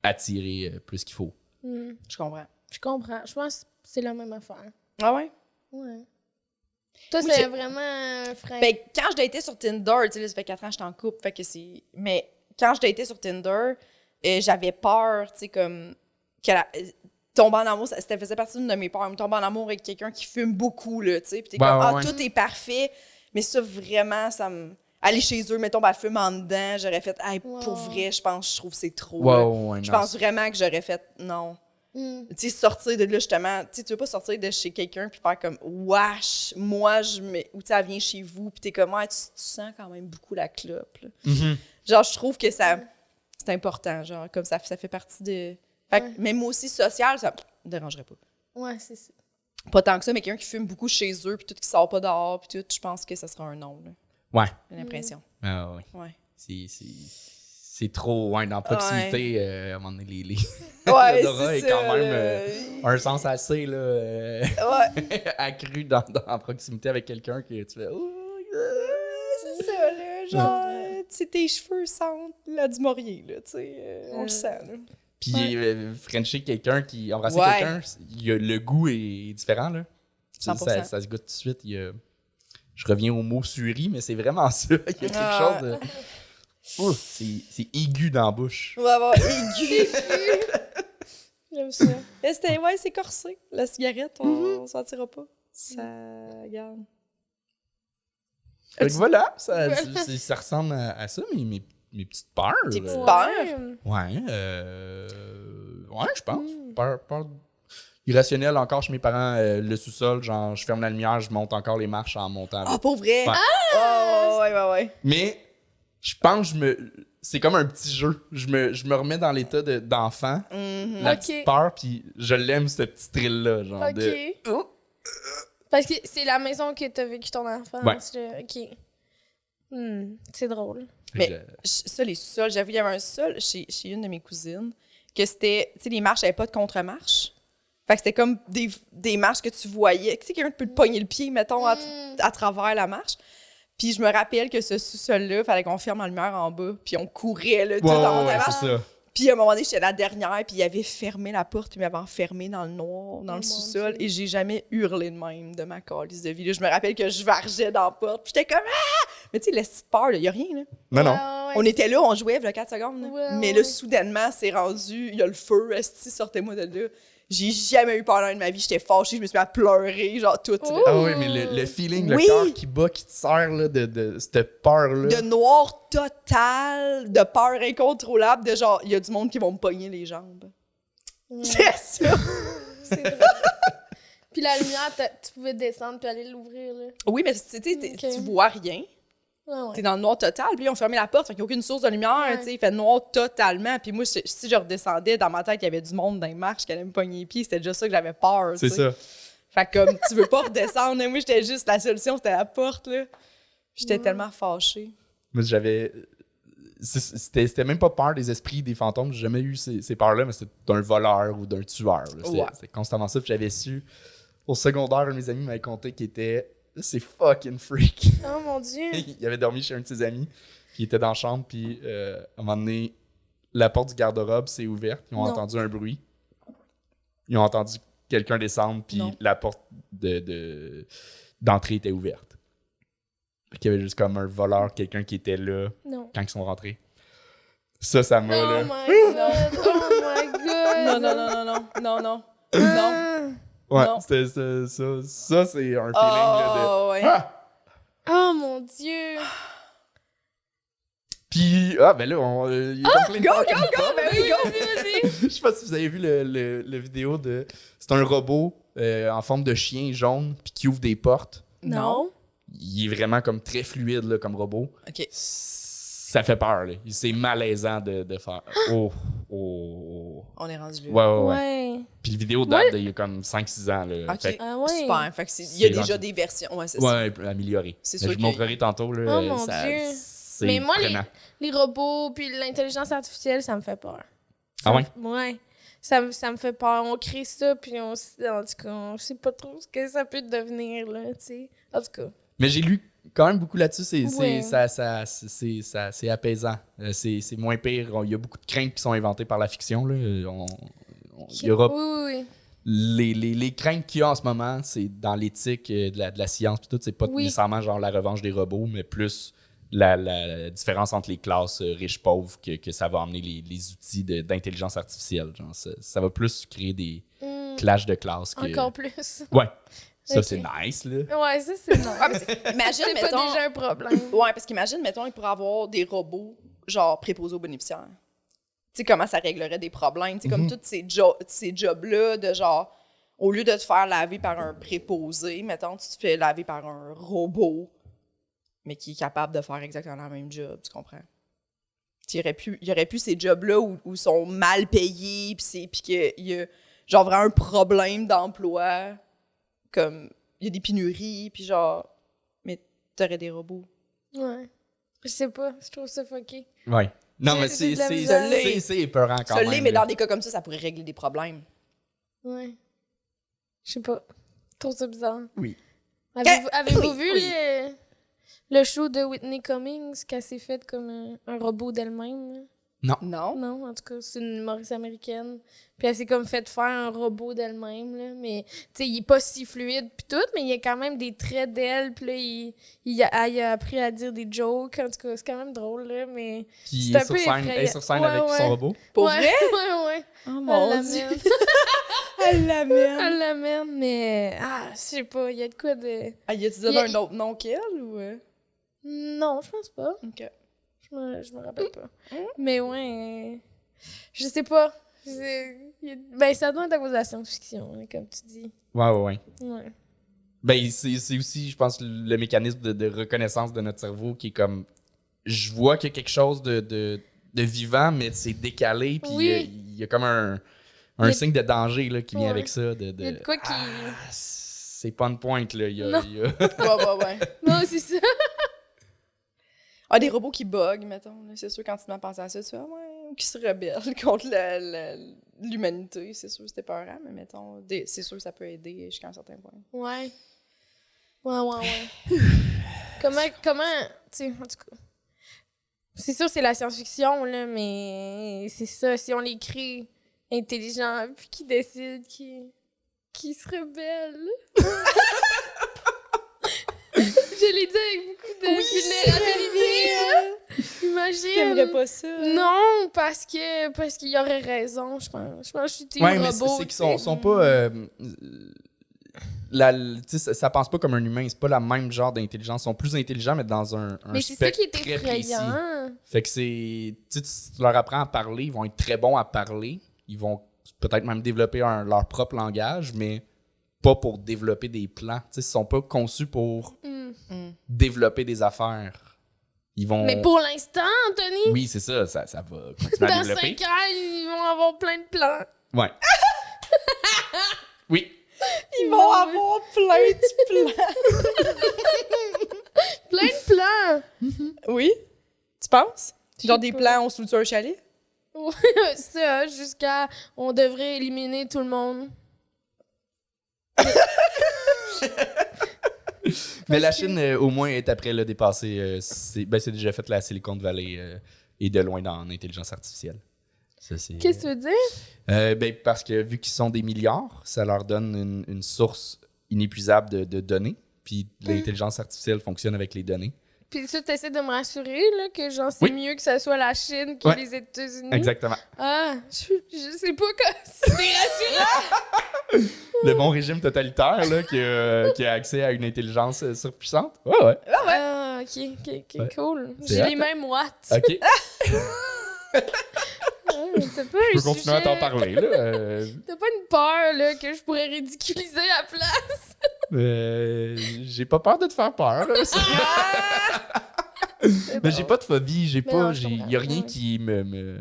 attiré plus qu'il faut.
Je comprends.
Je comprends. Je pense que c'est la même affaire.
Ah ouais?
Ouais. Toi,
Moi,
c'est
j'ai-
vraiment un frein.
Ben, quand je datais sur Tinder, tu sais, là, ça fait 4 ans que j'étais en couple, fait que c'est... Mais quand je datais sur Tinder, j'avais peur, tu sais, comme... Tomber en amour, ça faisait partie d'une de mes peurs. Me tomber en amour avec quelqu'un qui fume beaucoup, là, tu sais. Puis t'es
Ouais,
comme,
ouais,
ah,
ouais.
tout est parfait. Mais ça, vraiment, ça me... Aller chez eux, mettons, elle fume en dedans, j'aurais fait, hey, pour
Wow.
vrai, je pense, je trouve que c'est trop.
Ouais,
là.
ouais,
Je
non,
pense vraiment que j'aurais fait, non.
Mm.
Tu sais, sortir de là, justement, tu sais, tu veux pas sortir de chez quelqu'un puis faire comme, wesh, moi, je me. Ou tu sais, elle vient chez vous, puis t'es comme, ouais, tu sens quand même beaucoup la clope, là.
Mhm.
Genre, je trouve que ça. C'est important, genre, comme ça fait partie de. Fait que,
Ouais.
même aussi social, ça me dérangerait pas.
Ouais, c'est ça.
Pas tant que ça, mais quelqu'un qui fume beaucoup chez eux, puis tout qui sort pas dehors, puis tout, je pense que ça sera un non, là.
Ouais.
J'ai l'impression.
Ah, ouais.
Ouais.
C'est trop, ouais, dans la proximité, à un moment donné, les...
Ouais,
L'odorat
c'est
est
ça,
quand même
là.
un sens assez, là,
Ouais.
accru dans la proximité avec quelqu'un que tu fais...
C'est ça, là. Genre, tu sais, tes cheveux sentent la du Maurier, là, tu sais. On le sent, là.
Puis Frencher quelqu'un qui... Embrasser
Ouais.
quelqu'un, le goût est différent, là.
100%.
Ça se goûte tout de suite. Je reviens au mot suri, mais c'est vraiment ça. Il y a quelque
Ah.
chose de... Ouf, c'est aigu dans la bouche.
On va avoir aigu.
J'aime ça.
Mais c'était, ouais, c'est corsé. La cigarette, on sentira pas. Ça garde.
Fait que voilà, ça ressemble à ça, mes petites peurs.
Tes petites
euh,
peurs?
Ouais, je pense. Peur irrationnelle encore chez mes parents, le sous-sol, genre je ferme la lumière, je monte encore les marches en montant.
Ah, pour vrai?
Ouais.
Ah! Ouais.
Mais je pense c'est comme un petit jeu. Je me remets dans l'état d'enfant,
Mhm.
la
Ok.
petite peur, puis je l'aime ce petit thrill-là, genre
OK.
de... Oh.
Parce que c'est la maison que t'as vécu ton enfance.
Ouais.
là. OK. C'est drôle.
Mais ça, les sous-sols, j'avoue, il y avait un sol chez une de mes cousines que c'était, tu sais, les marches n'avaient pas de contre-marche. Fait que c'était comme des marches que tu voyais. Tu sais, quelqu'un peut te pogner le pied, mettons, à travers la marche. Puis je me rappelle que ce sous-sol-là, il fallait qu'on ferme la lumière en bas. Puis on courait, là, tout en
ouais,
montant.
c'est ça.
Puis à un moment donné, j'étais la dernière, puis il avait fermé la porte, puis il m'avait enfermé dans le noir, dans
Oh
le
mon
sous-sol,
Dieu.
et j'ai jamais hurlé de même de ma calice de vie. Là, je me rappelle que je vargeais dans la porte, puis j'étais comme « Ah! » Mais tu sais, la petite peur, il y a rien, là.
Non.
Ouais.
On était là, on jouait, il y a 4 secondes, là.
Ouais,
Mais
ouais.
là, soudainement, c'est rendu, il y a le feu, esti, sortez-moi de là. J'ai jamais eu peur dans ma vie, j'étais fâchée, je me suis mis à pleurer, genre toute. là.
Oh.
Ah oui, mais le feeling,
Oui.
le cœur qui bat, qui te serre là, de cette peur-là.
De noir total, de peur incontrôlable, de genre, il y a du monde qui vont me pogner les jambes. C'est ça!
C'est drôle. Puis la lumière, tu pouvais descendre puis aller l'ouvrir, là.
Oui, mais tu sais,
Ok.
tu vois rien.
Ouais.
T'es dans le noir total, puis on fermait la porte, fait qu'il n'y a aucune source de lumière,
Ouais.
tu sais, il fait noir totalement. Puis moi, si je redescendais, dans ma tête, il y avait du monde dans les marches qui allait me pogner les pieds, c'était déjà ça que j'avais peur,
C'est
tu sais.
ça.
Fait que comme, tu veux pas redescendre, moi, j'étais juste, la solution, c'était la porte, là. J'étais tellement fâchée.
Moi, c'était même pas peur des esprits, des fantômes. J'ai jamais eu ces peurs-là, mais c'était d'un voleur ou d'un tueur. là.
Ouais.
C'était constamment ça. Puis j'avais su, au secondaire, un de mes amis m'avait conté qu'il était... C'est fucking freak.
Oh mon Dieu.
Il avait dormi chez un de ses amis, qui était dans la chambre, puis à un moment donné, la porte du garde-robe s'est ouverte. Ils ont
Non.
entendu un bruit. Ils ont entendu quelqu'un descendre, puis
Non.
la porte d'entrée était ouverte. Fait qu'il y avait juste comme un voleur, quelqu'un qui était là
Non.
quand ils sont rentrés. Ça m'a
Oh
là.
my god. Oh my god.
Non.
Ouais,
non.
c'était ça. Ça, c'est un feeling là, de.
Oh, ouais.
Ah!
Oh mon Dieu.
Puis, ben là, il y a comme plein de
Go,
peurs
go,
qui me
go!
parlent.
Ben oui, go!
Je sais pas si vous avez vu le vidéo de. C'est un robot en forme de chien jaune, puis qui ouvre des portes.
Non.
Il est vraiment comme très fluide là, comme robot.
OK.
Ça fait peur, là. C'est malaisant de faire. Oh.
On est rendu là.
Ouais.
Ouais.
Puis la vidéo date d'il y a comme 5-6 ans. Là.
OK.
Fait
Ah ouais.
Super. Fait que il y a
C'est
déjà
rendu-
des versions. Ouais, c'est
que,
ça.
ouais, amélioré.
C'est
Mais
sûr
je vous
que-
montrerai tantôt. Là,
Oh mon Dieu.
C'est
Mais moi,
prenant.
les robots puis l'intelligence artificielle, ça me fait peur.
Ah ouais?
Ouais. Ça me fait peur. On crée ça, puis en tout cas, on sait pas trop ce que ça peut devenir, là, tu sais. En tout cas.
Mais j'ai lu quand même beaucoup là-dessus.
Ouais.
C'est apaisant. C'est moins pire. Il y a beaucoup de craintes qui sont inventées par la fiction. Là. Il y aura
Oui.
les craintes qu'il y a en ce moment, c'est dans l'éthique de la science. Puis tout, c'est pas
Oui.
nécessairement genre la revanche des robots, mais plus la différence entre les classes riches-pauvres que ça va emmener les outils d'intelligence artificielle. Genre, ça va plus créer des clashs de classes.
Encore plus.
Ouais. Ça,
Ok.
c'est nice, là.
Ouais, ça, c'est non.
Ah, mais imagine,
C'est pas
mettons...
déjà un problème.
Ouais, parce qu'imagine, mettons, il pourrait avoir des robots, genre, préposés aux bénéficiaires. Tu sais, comment ça réglerait des problèmes. Tu sais, comme tous ces jobs-là, de genre, au lieu de te faire laver par un préposé, mettons, tu te fais laver par un robot, mais qui est capable de faire exactement le même job, tu comprends? Il y aurait plus ces jobs-là où ils sont mal payés, puis qu'il y a, genre, vraiment un problème d'emploi, comme, il y a des pénuries, puis genre, mais t'aurais des robots.
Ouais. Je sais pas, je trouve ça fucké.
Ouais. Non, mais
J'ai de la misère.
c'est épeurant quand
Ça
même.
l'est, mais
là.
dans des cas comme ça pourrait régler des problèmes.
Ouais. Je sais pas. Je trouve ça bizarre.
Oui.
Avez-vous
Oui,
vu
oui.
le show de Whitney Cummings qu'elle s'est faite comme un robot d'elle-même? Là?
Non?
Non, en tout cas, c'est une humoriste américaine. Puis elle s'est comme fait faire un robot d'elle-même, là. Mais, tu sais, il est pas si fluide pis tout, mais il y a quand même des traits d'elle. Puis là, elle a appris à dire des jokes. En tout cas, c'est quand même drôle, là, mais...
Qui
c'est
est
un peu
elle est
effrayant.
sur scène
Ouais,
avec
ouais.
son robot.
Pour
ouais,
vrai?
Ouais.
Oh
Elle
mon Dieu!
l'amène.
Elle l'amène!
Elle l'amène, mais... Ah, je sais pas, il y a de quoi de...
Ah, y a-tu donné un autre nom qu'elle, ou...
Non, je pense pas.
OK.
Je me rappelle pas. Mais ouais, je sais pas. Ben, ça doit être à cause de la science-fiction, hein, comme tu dis.
Ouais.
Ouais.
Ben, c'est aussi, je pense, le mécanisme de reconnaissance de notre cerveau qui est comme... Je vois qu'il y a quelque chose de vivant, mais c'est décalé, puis
Oui.
il y a comme un
Il y a-
signe de danger là, qui vient
Ouais.
avec ça.
Il y a de quoi qui...
C'est pas une pointe, là.
Non.
Ouais.
Non, c'est ça.
Ah, des robots qui bug, mettons. Là. C'est sûr, quand tu m'as pensé à ça, tu fais, ah ouais, ou qui se rebellent contre l'humanité. C'est sûr, c'était peurant, mais mettons, c'est sûr que ça peut aider jusqu'à un certain point.
Ouais. Ouais. comment, tu sais, en tout cas... C'est sûr, c'est la science-fiction, là, mais c'est ça, si on les crée intelligents, puis qui décident qui se rebellent. Je l'ai dit avec beaucoup de vulnérabilité. Imagine.
T'aimerais pas ça?
Non, parce qu'il y aurait raison, je pense. Je pense que je suis team
Ouais, mais
robot.
c'est qu'ils sont pas... tu sais, ça pense pas comme un humain. C'est pas la même genre d'intelligence. Ils sont plus intelligents, mais dans un
Mais c'est ça qui est
spectre très précis.
effrayant.
Fait que c'est... Tu sais, si tu leur apprends à parler, ils vont être très bons à parler. Ils vont peut-être même développer leur propre langage, mais pas pour développer des plans. Tu sais, ils sont pas conçus pour développer des affaires. Ils vont...
Mais pour l'instant, Anthony,
Oui, c'est ça. Ça va continuer à
dans
développer.
5 ans, ils vont avoir plein de plans.
Ouais. Oui.
Ils vont avoir plein de plans.
Plein de plans.
Oui? Tu penses? Genre des
pas.
plans, on se loue un chalet?
Ouais, ça, jusqu'à... On devrait éliminer tout le monde.
Mais la Chine, au moins, est après le dépassé. C'est déjà fait la Silicon Valley et de loin dans l'intelligence artificielle. Ça,
Qu'est-ce que tu veux dire?
parce que vu qu'ils sont des milliards, ça leur donne une source inépuisable de données. Puis l'intelligence artificielle fonctionne avec les données.
Puis ça, t'essaies de me rassurer, là, que genre, c'est
Oui.
mieux que ça soit la Chine que
Ouais.
les États-Unis.
Exactement.
Ah, je sais pas quoi. C'est rassurant.
Le bon régime totalitaire là, qui a accès à une intelligence surpuissante. Ouais.
Ah, ok,
Ouais.
cool.
C'est
J'ai
hot,
les mêmes watts.
OK.
T'as pas
Je
un
peux continuer à t'en
sujet-
parler. Là.
T'as pas une peur, là, que je pourrais ridiculiser à la place?
J'ai pas peur de te faire peur. Là. Mais j'ai pas de phobie.
non, je comprends.
Y a rien
Ouais.
qui me...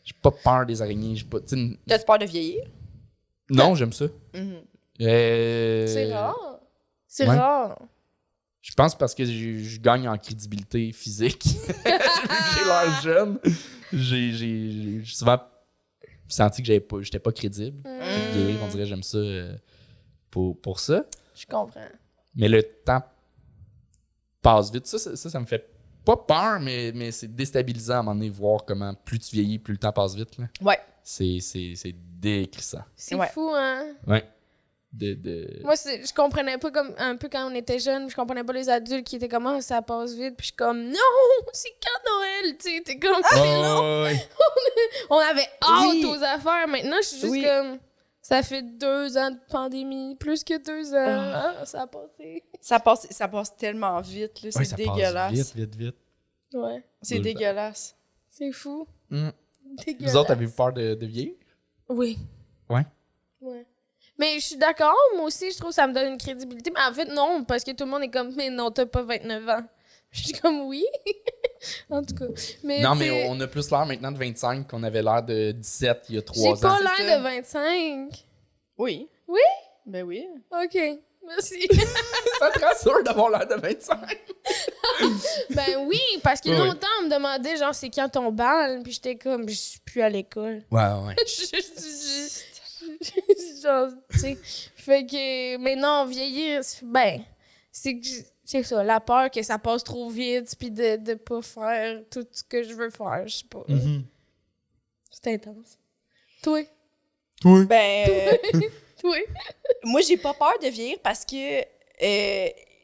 J'ai pas peur des araignées. J'ai pas... tu sais,
T'as-tu peur de vieillir?
Non, j'aime ça.
C'est rare. C'est
ouais.
rare.
Je pense parce que je gagne en crédibilité physique. Vu que j'ai l'air jeune. J'ai souvent senti que j'étais pas crédible. Vieillir, on dirait que j'aime ça pour ça.
Je comprends.
Mais le temps passe vite. Ça me fait pas peur, mais c'est déstabilisant à un moment donné, voir comment plus tu vieillis, plus le temps passe vite. Là.
Ouais.
C'est décrissant.
C'est
Ouais.
fou, hein?
Ouais.
Moi, je comprenais pas comme un peu quand on était jeune, je comprenais pas les adultes qui étaient comme ah, ça passe vite, puis je suis comme non, c'est quand Noël, tu sais, t'es comme
Ouais.
on avait hâte
Oui.
aux affaires. Maintenant, je suis juste
Oui.
comme ça fait 2 ans de pandémie, plus que 2 ans, ah, ça a passé.
Ça passe tellement vite, là, c'est
Ouais, ça
dégueulasse.
passe vite.
Ouais,
C'est dégueulasse.
c'est fou.
Mm.
Dégueulasse.
Vous autres, avez-vous peur de vieillir?
Oui.
Ouais.
Ouais. Mais je suis d'accord, moi aussi, je trouve que ça me donne une crédibilité. Mais en fait, non, parce que tout le monde est comme, mais non, t'as pas 29 ans. Je suis comme, oui. En tout cas. Mais,
Non,
t'sais,
mais on a plus l'air maintenant de 25 qu'on avait l'air de 17 il y a 3
j'ai
ans.
pas
c'est
l'air
ça.
de 25.
Oui.
Oui?
Ben oui.
OK. Merci.
Ça te rassure d'avoir l'air de 25?
Ben oui, parce que
Oui.
longtemps, on me demandait, genre, c'est quand ton bal? Puis j'étais comme, je suis plus à l'école.
Ouais.
Genre, tu sais. Fait que, mais non, vieillir, ben, c'est ça, la peur que ça passe trop vite, puis de pas faire tout ce que je veux faire, je sais pas. C'est intense. Toi?
Ben,
Toi?
moi, j'ai pas peur de vieillir parce que je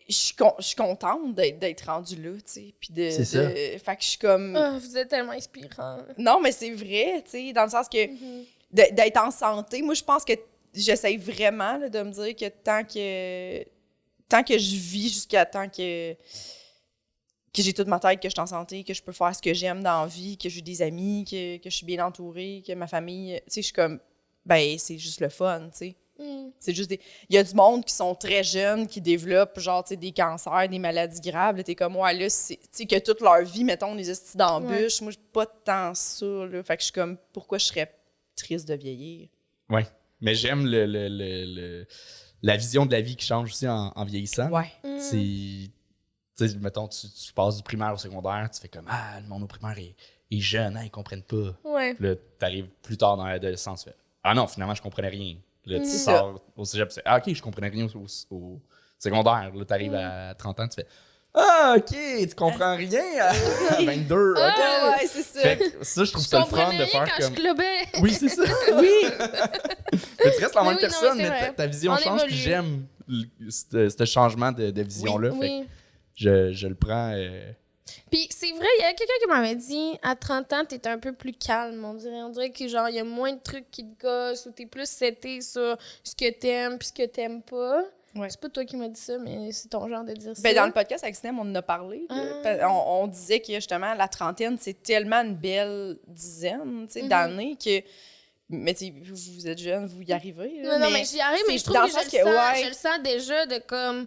suis contente d'être rendue là, tu sais. Puis
C'est ça.
fait que je suis comme.
Ah, vous êtes tellement inspirant.
Non, mais c'est vrai, tu sais, dans le sens que d'être en santé, moi, je pense que j'essaie vraiment là, de me dire que tant que je vis jusqu'à temps que j'ai toute ma tête, que je suis en santé, que je peux faire ce que j'aime dans la vie, que j'ai des amis, que je suis bien entourée, que ma famille, tu sais, je suis comme, ben, c'est juste le fun, tu sais. C'est juste il y a du monde qui sont très jeunes, qui développent, genre, tu sais, des cancers, des maladies graves. Là, t'es comme, ouais, là, tu sais, que toute leur vie, mettons, les estis d'embûches. Moi, j'ai pas tant ça, là. Fait que je suis comme, pourquoi je serais triste de vieillir?
Ouais. Mais j'aime la vision de la vie qui change aussi en vieillissant.
Ouais.
C'est. Tu sais, mettons, tu passes du primaire au secondaire, tu fais comme ah, le monde au primaire est jeune, hein, ils comprennent pas.
Ouais.
Puis là, t'arrives plus tard dans l'adolescence, tu fais ah non, finalement, je comprenais rien. Là, tu
C'est
sors au cégep, tu fais ah, ok, je comprenais rien au secondaire. Là, t'arrives à 30 ans, tu fais ah, ok, tu comprends rien à 22, ok.
Ouais, c'est ça.
Fait que ça, je trouve ça le fun
comprenais
de
rien
faire
quand
comme.
je clubais.
Oui, c'est ça.
Oui.
Mais tu restes la
Mais
même
oui, non,
personne,
mais c'est
mais
vrai.
ta vision
On
change, puis
évolue.
j'aime ce changement de vision-là. Fait
Oui.
que je le prends.
Puis c'est vrai, il y a quelqu'un qui m'avait dit à 30 ans, t'es un peu plus calme, on dirait. On dirait que genre, il y a moins de trucs qui te gossent ou t'es plus seté sur ce que t'aimes puis ce que t'aimes pas.
Ouais.
C'est pas toi qui m'as dit ça, mais c'est ton genre de dire ça.
Ben, dans le podcast avec Sinem, on en a parlé. Là. On disait que justement, la trentaine, c'est tellement une belle dizaine d'années que. Mais tu sais, vous êtes jeune, vous y arrivez. Là,
Non, mais j'y arrive, mais
c'est
je trouve
dans
que
le sens que, ouais.
je le sens déjà de comme.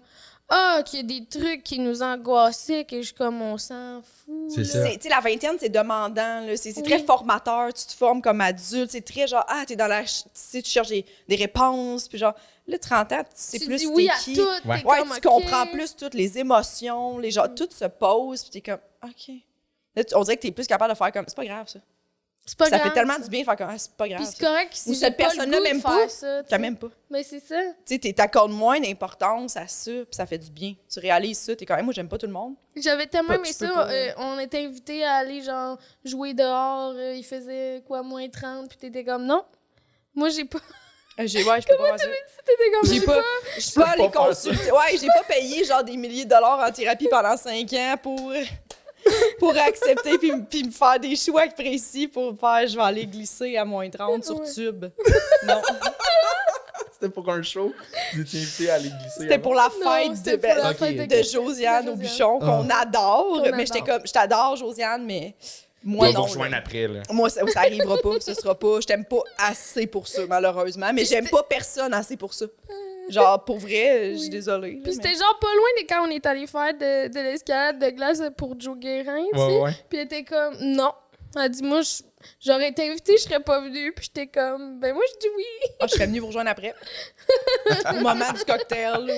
Ah, qu'il y a des trucs qui nous angoissaient, que je comme on s'en fout.
C'est
là.
ça.
Tu sais, la vingtaine, c'est demandant. Là. C'est
Oui.
très formateur. Tu te formes comme adulte. C'est très genre, ah, t'es dans la. Tu sais, tu cherches des réponses. Puis genre, là, 30 ans, tu sais
Tu
plus
dis
t'es
oui à
qui.
tout.
Ouais.
t'es
Ouais,
comme,
tu
OK.
comprends plus toutes les émotions. Les gens, tout se pose. Puis t'es comme, OK. Là, on dirait que t'es plus capable de faire comme, c'est pas grave, ça.
C'est pas
Ça
grave,
fait tellement
ça.
du bien de faire comme, ah, c'est pas grave.
Puis c'est
ça.
correct si
Ou
j'ai
cette
pas le
personne-là
goût de
m'aime
faire
pas,
ça, tu
T'as
sais.
même pas.
Mais c'est ça.
Tu sais, t'accordes moins d'importance à ça, puis ça fait du bien. Tu réalises ça, t'es quand même, moi, j'aime pas tout le monde.
J'avais tellement
Pas-
aimé
tu peux
ça.
pas,
On était invités à aller, genre, jouer dehors. Il faisait, quoi, moins 30. Puis t'étais comme, non. Moi, j'ai pas.
Je peux pas faire ça.
T'étais comme,
J'ai pas, je peux pas aller
pas faire ça.
consulter. Ouais, j'ai pas payé genre des milliers de dollars en thérapie pendant 5 ans pour accepter puis me faire des choix précis pour faire je vais aller glisser à moins 30 sur
Ouais.
tube. Non,
C'était pour un show. Vous étiez invité à aller glisser.
c'était pour la fête
c'était pour la
Ok.
fête
de
Christian.
Josiane
De
au bûchon qu'on
Ah.
adore,
Qu'on
mais j'étais
adore.
comme je t'adore Josiane mais
On
moi
va
non.
vous rejoindre
là.
après, là.
Moi ça arrivera pas, ce sera pas, je t'aime pas assez pour ça malheureusement, mais j'aime pas personne assez pour ça. Genre pour vrai, je suis
Oui.
désolée. là,
Puis
mais-
c'était genre pas loin de quand on est allé faire de l'escalade de glace pour Joe Guérin, tu sais.
Ouais.
Puis elle était comme, non. Elle a dit, moi, j'aurais été invitée, je serais pas venue. Puis j'étais comme, ben moi, je dis oui.
Ah, je serais venue vous rejoindre après. Au moment du cocktail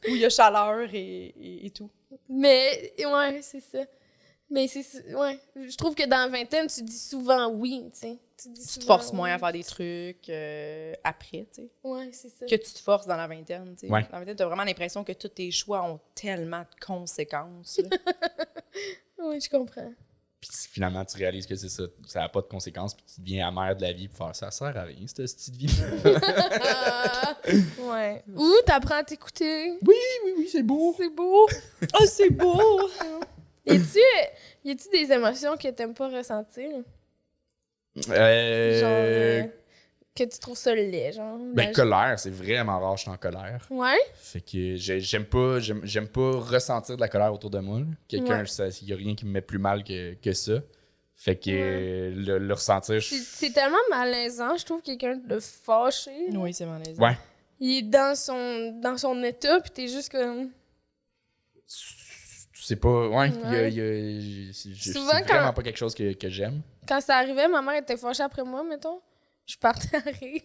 où il y a chaleur et tout.
Mais, ouais, c'est ça. Mais ouais. Je trouve que dans la vingtaine, tu dis souvent oui, tu sais. Tu
te forces moins à faire des trucs après, tu sais.
Ouais, c'est ça.
Que tu te forces dans la vingtaine, tu sais.
Ouais.
Dans la vingtaine, t'as vraiment l'impression que tous tes choix ont tellement de conséquences. là.
Oui, je comprends.
Puis finalement, tu réalises que c'est ça. Ça n'a pas de conséquences. Puis tu deviens amer de la vie. Pour faire ça sert à rien, cette petite vie.
Ouais. Ou t'apprends à t'écouter.
Oui, c'est beau.
C'est beau.
Oh, c'est beau!
Y a-tu des émotions que t'aimes pas ressentir? Genre, que tu trouves ça laid, genre.
Ben, colère, c'est vraiment rare, je suis en colère.
Ouais?
Fait que j'aime pas ressentir de la colère autour de moi. Là. Quelqu'un,
Ouais.
il y a rien qui me met plus mal que ça. Fait que
Ouais.
le ressentir,
C'est tellement malaisant, je trouve, quelqu'un de fâché.
Oui, c'est malaisant.
ouais.
Il est dans son état, pis t'es juste comme...
C'est pas. Ouais,
Ouais.
c'est
Souvent,
vraiment
quand-
pas quelque chose que j'aime.
Quand ça arrivait, ma mère était fâchée après moi, mettons. Je partais à rire.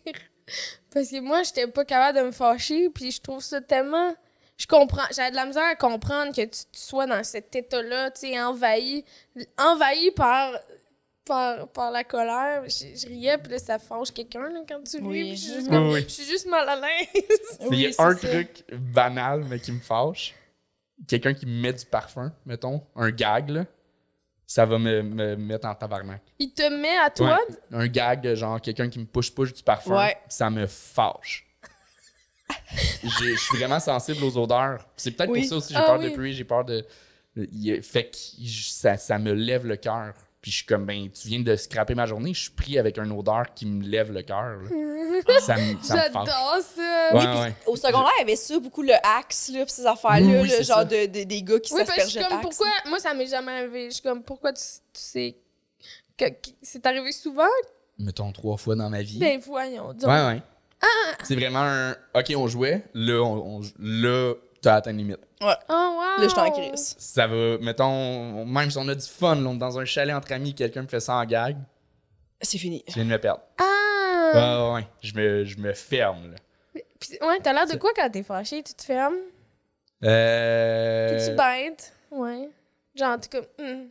Parce que moi, j'étais pas capable de me fâcher, puis je trouve ça tellement... Je comprends. J'avais de la misère à comprendre que tu sois dans cet état-là, tu sais, envahi par la colère. Je riais, puis là, ça fâche quelqu'un, là, quand tu ris.
Oui.
Puis je suis juste
Oui,
comme...
oui.
Je suis juste mal à l'aise.
Il y a
c'est
un
ça.
truc banal, mais qui me fâche. Quelqu'un qui me met du parfum, mettons, un gag, là, ça va me mettre en tabarnak.
Il te met à toi...
Ouais, un gag, genre quelqu'un qui me push du parfum,
Ouais.
ça me fâche. Je suis vraiment sensible aux odeurs. C'est peut-être
Oui.
pour ça aussi, j'ai
Ah
peur
oui.
de puer, j'ai peur de... Fait que ça me lève le cœur. Puis je suis comme, ben, tu viens de scraper ma journée, je suis pris avec une odeur qui me lève le cœur. là. Ça me fâche.
J'adore ça!
Ouais, ouais.
Au secondaire, il y avait ça, beaucoup le Axe, là, pis ces affaires-là,
Oui,
là,
c'est
genre
ça.
des gars qui
Oui, parce que je
s'aspergeaient
suis comme,
d'Axe.
pourquoi... Moi, ça m'est jamais arrivé. Je suis comme, pourquoi tu sais... que c'est arrivé souvent?
Mettons 3 fois dans ma vie.
Ben voyons donc.
Ouais, ouais. C'est vraiment un. Ok, on jouait. Là, là t'as atteint une limite.
Oh, wow!
Là, j'étais en crise.
Ça va. Mettons, même si on a du fun, là, on est dans un chalet entre amis, quelqu'un me fait ça en gag,
C'est fini.
tu viens de me perdre.
Ah!
Ouais. Je me ferme, là.
Puis, ouais, t'as l'air de quoi quand t'es fâché? Tu te fermes?
Euh.
T'es-tu bête? Ouais. Genre, t'es comme...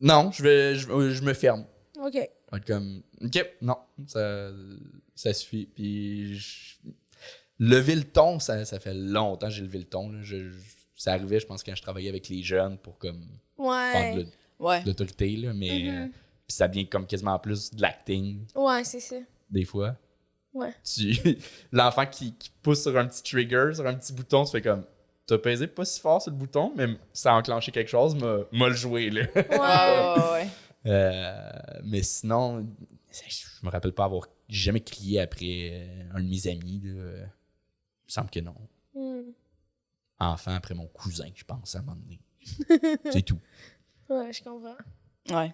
Non, je me ferme.
OK.
Je vais être comme. Ok, non, ça suffit. Puis. Lever le ton, ça fait longtemps que j'ai levé le ton. Là. Ça arrivait, je pense, quand je travaillais avec les jeunes pour comme faire
Ouais.
Ouais.
de l'autorité, là, mais puis ça devient comme quasiment plus de l'acting,
Ouais, c'est ça.
des fois.
Ouais.
L'enfant qui pousse sur un petit trigger, sur un petit bouton, tu fais comme, t'as pesé pas si fort sur le bouton, mais ça a enclenché quelque chose, m'a le joué, là.
Ouais.
Mais sinon, je me rappelle pas avoir jamais crié après un de mes amis, là. Il me semble que non. Enfant après mon cousin, je pense, à un moment donné. C'est tout.
Ouais, je comprends.
Ouais.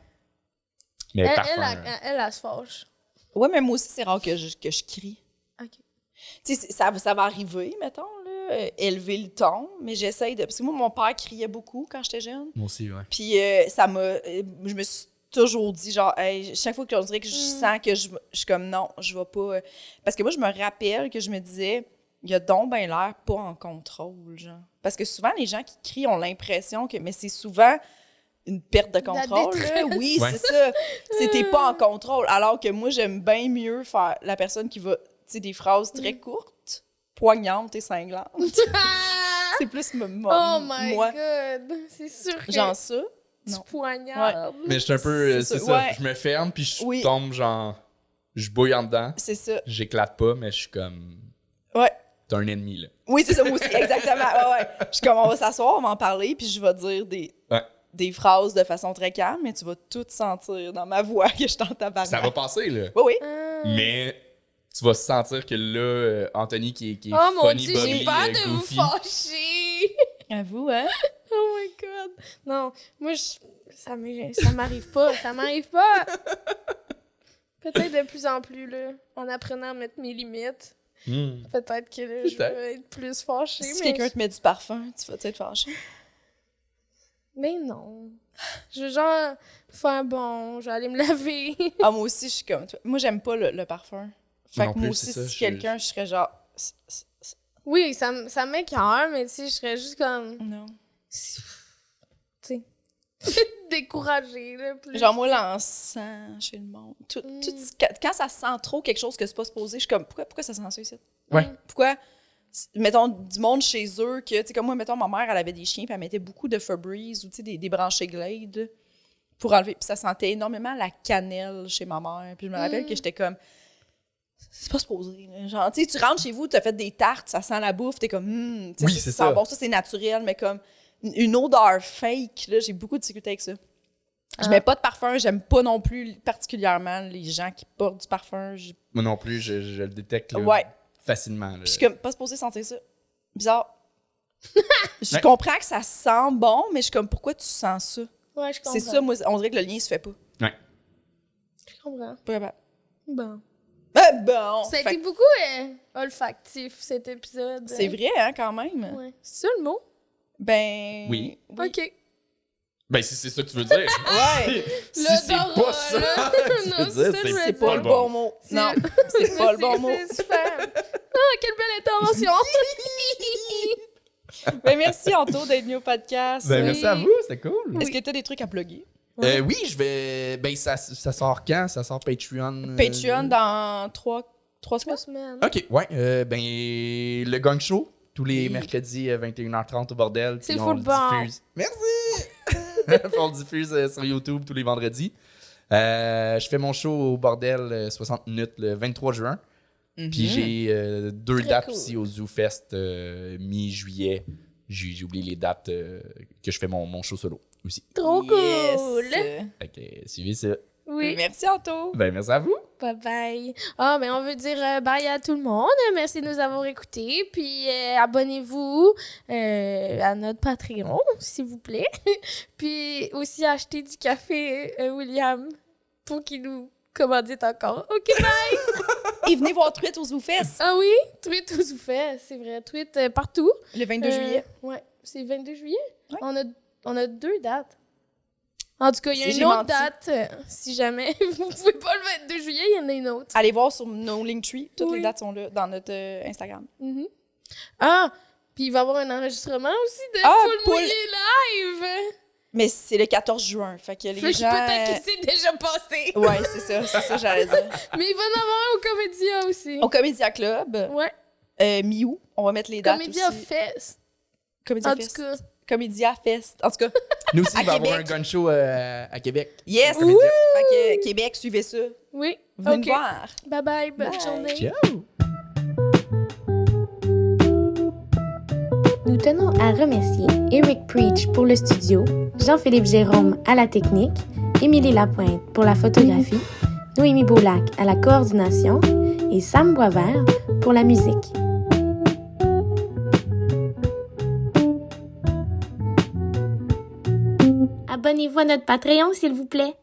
Mais
Elle,
parfum,
elle se fâche.
Ouais, mais moi aussi, c'est rare que je crie.
OK.
Tu sais, ça va arriver, mettons, là, élever le ton, mais j'essaye de... Parce que moi, mon père criait beaucoup quand j'étais jeune.
moi aussi, ouais.
Puis ça m'a... je me suis toujours dit, genre, hey, chaque fois qu'on dirait que je sens que je suis comme, non, je vais pas... Parce que moi, je me rappelle que je me disais, il y a donc ben l'air pas en contrôle, genre. Parce que souvent, les gens qui crient ont l'impression que... Mais c'est souvent une perte de contrôle, là. Oui,
Ouais.
c'est ça. C'était pas en contrôle. Alors que moi, j'aime bien mieux faire la personne qui va... Tu sais, des phrases très courtes, poignantes et cinglantes. C'est plus
Oh my
moi.
God! C'est sûr que
Genre ça.
tu
non.
poignardes.
Mais je suis un peu.
C'est
C'est
ça,
ça.
ouais.
Je me ferme, puis je
Oui.
tombe, genre. Je bouille en dedans.
C'est ça.
J'éclate pas, mais je suis comme.
Ouais.
T'as un ennemi, là.
Oui, c'est ça, moi aussi, exactement. Ouais. Je suis comme, on va s'asseoir, on va en parler, puis je vais dire
Ouais.
des phrases de façon très calme, mais tu vas tout sentir dans ma voix que je t'entends parler.
Ça va passer, là.
Oui, oui.
Mais tu vas sentir que là, Anthony qui est
Oh mon
funny,
Dieu, j'ai
Bobby,
peur de vous
goofy.
fâcher!
À vous, hein?
Oh my God! Non, moi, ça m'arrive pas. Ça m'arrive pas! Peut-être de plus en plus, là, en apprenant à mettre mes limites. Peut-être que là, je
Peut-être.
vais être plus fâchée.
Si
mais
quelqu'un te met du parfum, tu vas être fâché.
Mais non. Je veux genre faire bon, je vais aller me laver.
Ah, moi aussi, je suis comme toi. Moi, j'aime pas le parfum. Fait
Non
que moi
plus,
aussi,
c'est ça,
si quelqu'un, je serais genre...
Oui, ça m'écoeure, mais tu sais, je serais juste comme...
Non.
Tu sais. découragée, là. Plus.
Genre, moi, l'encens chez le monde. Quand ça sent trop quelque chose que c'est pas supposé, je suis comme, pourquoi ça sent ça ici?
Ouais.
Pourquoi, mettons, du monde chez eux, que, tu sais, comme moi, mettons, ma mère, elle avait des chiens, puis elle mettait beaucoup de Febreze ou, tu sais, des branchés Glade là, pour enlever. Puis ça sentait énormément la cannelle chez ma mère. Puis je me rappelle que j'étais comme, c'est pas supposé. Là. Genre, tu sais, tu rentres chez vous, tu as fait des tartes, ça sent la bouffe, t'es comme, tu sais,
Oui,
ça
c'est
sent
ça.
bon, ça c'est naturel, mais comme une odeur fake, là, j'ai beaucoup de difficulté avec ça. Je mets pas de parfum, j'aime pas non plus particulièrement les gens qui portent du parfum.
Moi non plus, je le détecte là,
Ouais.
facilement. Là.
Puis je suis comme pas supposée sentir ça. Bizarre. Je
Ouais.
comprends que ça sent bon, mais je suis comme, pourquoi tu sens ça?
Ouais, je comprends.
C'est ça, moi, on dirait que le lien se fait pas.
Ouais.
Je comprends.
Pas capable.
Bon.
Bon!
Ça a
Fait
été
que
beaucoup olfactif, cet épisode.
c'est vrai, hein, quand même.
Ouais. C'est ça le mot?
Ben.
Oui.
OK.
Ben, si c'est ça que tu veux dire.
Ouais.
Si c'est pas ça, tu
Non,
veux
c'est ça
dire,
que je veux
C'est
dire.
pas le bon mot. Non, c'est pas le bon mot.
C'est super. Ah, quelle belle intervention.
Ben, merci, Anto, d'être venu au podcast.
Ben,
Oui.
merci à vous, c'était cool.
Est-ce que tu as des trucs à plugger?
Oui, je vais. Ben, ça sort quand? Ça sort Patreon.
Patreon dans 3
3
semaines?
semaines.
Ok, ouais. Ben, le Gang Show, tous les
Oui.
mercredis 21h30 au bordel.
C'est
puis on
full
le
bon.
diffuse. Merci! On le diffuse sur YouTube tous les vendredis. Je fais mon show au bordel 60 minutes le 23 juin. Puis j'ai 2
Très
dates
cool.
aussi au Zoo Fest mi-juillet. J'ai oublié les dates que je fais mon show solo aussi.
Trop
Yes.
cool.
Fait que suivez ça.
Oui.
Merci, Anto.
Ben, merci à vous.
Bye bye. Ah, ben on veut dire bye à tout le monde. Merci de nous avoir écoutés. Puis abonnez-vous à notre Patreon, s'il vous plaît. Puis aussi achetez du café William pour qu'il nous commandite encore. OK, bye.
Et venez voir Tweet aux Zoufesses
Ah oui, tweet où vous fait, c'est vrai. Tweet partout.
le 22 juillet.
Ouais, c'est 22 juillet.
Ouais.
On a 2 dates. En tout cas, il y a
Si
une
j'ai
autre
menti.
date. Si jamais vous pouvez pas le 22 juillet, il y en a une autre.
Allez voir sur nos Linktree. Toutes
Oui.
les dates sont là dans notre Instagram.
Mhm. Ah, puis il va y avoir un enregistrement aussi de
Ah,
Poule
Poule.
Mouillée live.
Mais c'est le 14 juin. Fait que les
Fait que
gens.
peut-être que c'est déjà passé.
Ouais, c'est ça, j'allais dire.
Mais il va y en avoir un au Comédia aussi.
Au Comédia Club,
Ouais,
mi-août, on va mettre les dates
Comédia
aussi.
Fest.
Comédia
En
Fest.
tout cas.
Comédia Fest. En tout cas,
Nous aussi,
À
il va y avoir un
Québec.
gun show à Québec.
yes!
Comédia.
Fait que Québec, suivez ça.
Oui.
Venez
OK.
me voir.
Bye bye, bonne
Bye.
journée.
Ciao!
Nous tenons à remercier Eric Preach pour le studio, Jean-Philippe Jérôme à la technique, Émilie Lapointe pour la photographie, Noémie Boulac à la coordination et Sam Boisvert pour la musique. Abonnez-vous à notre Patreon, s'il vous plaît.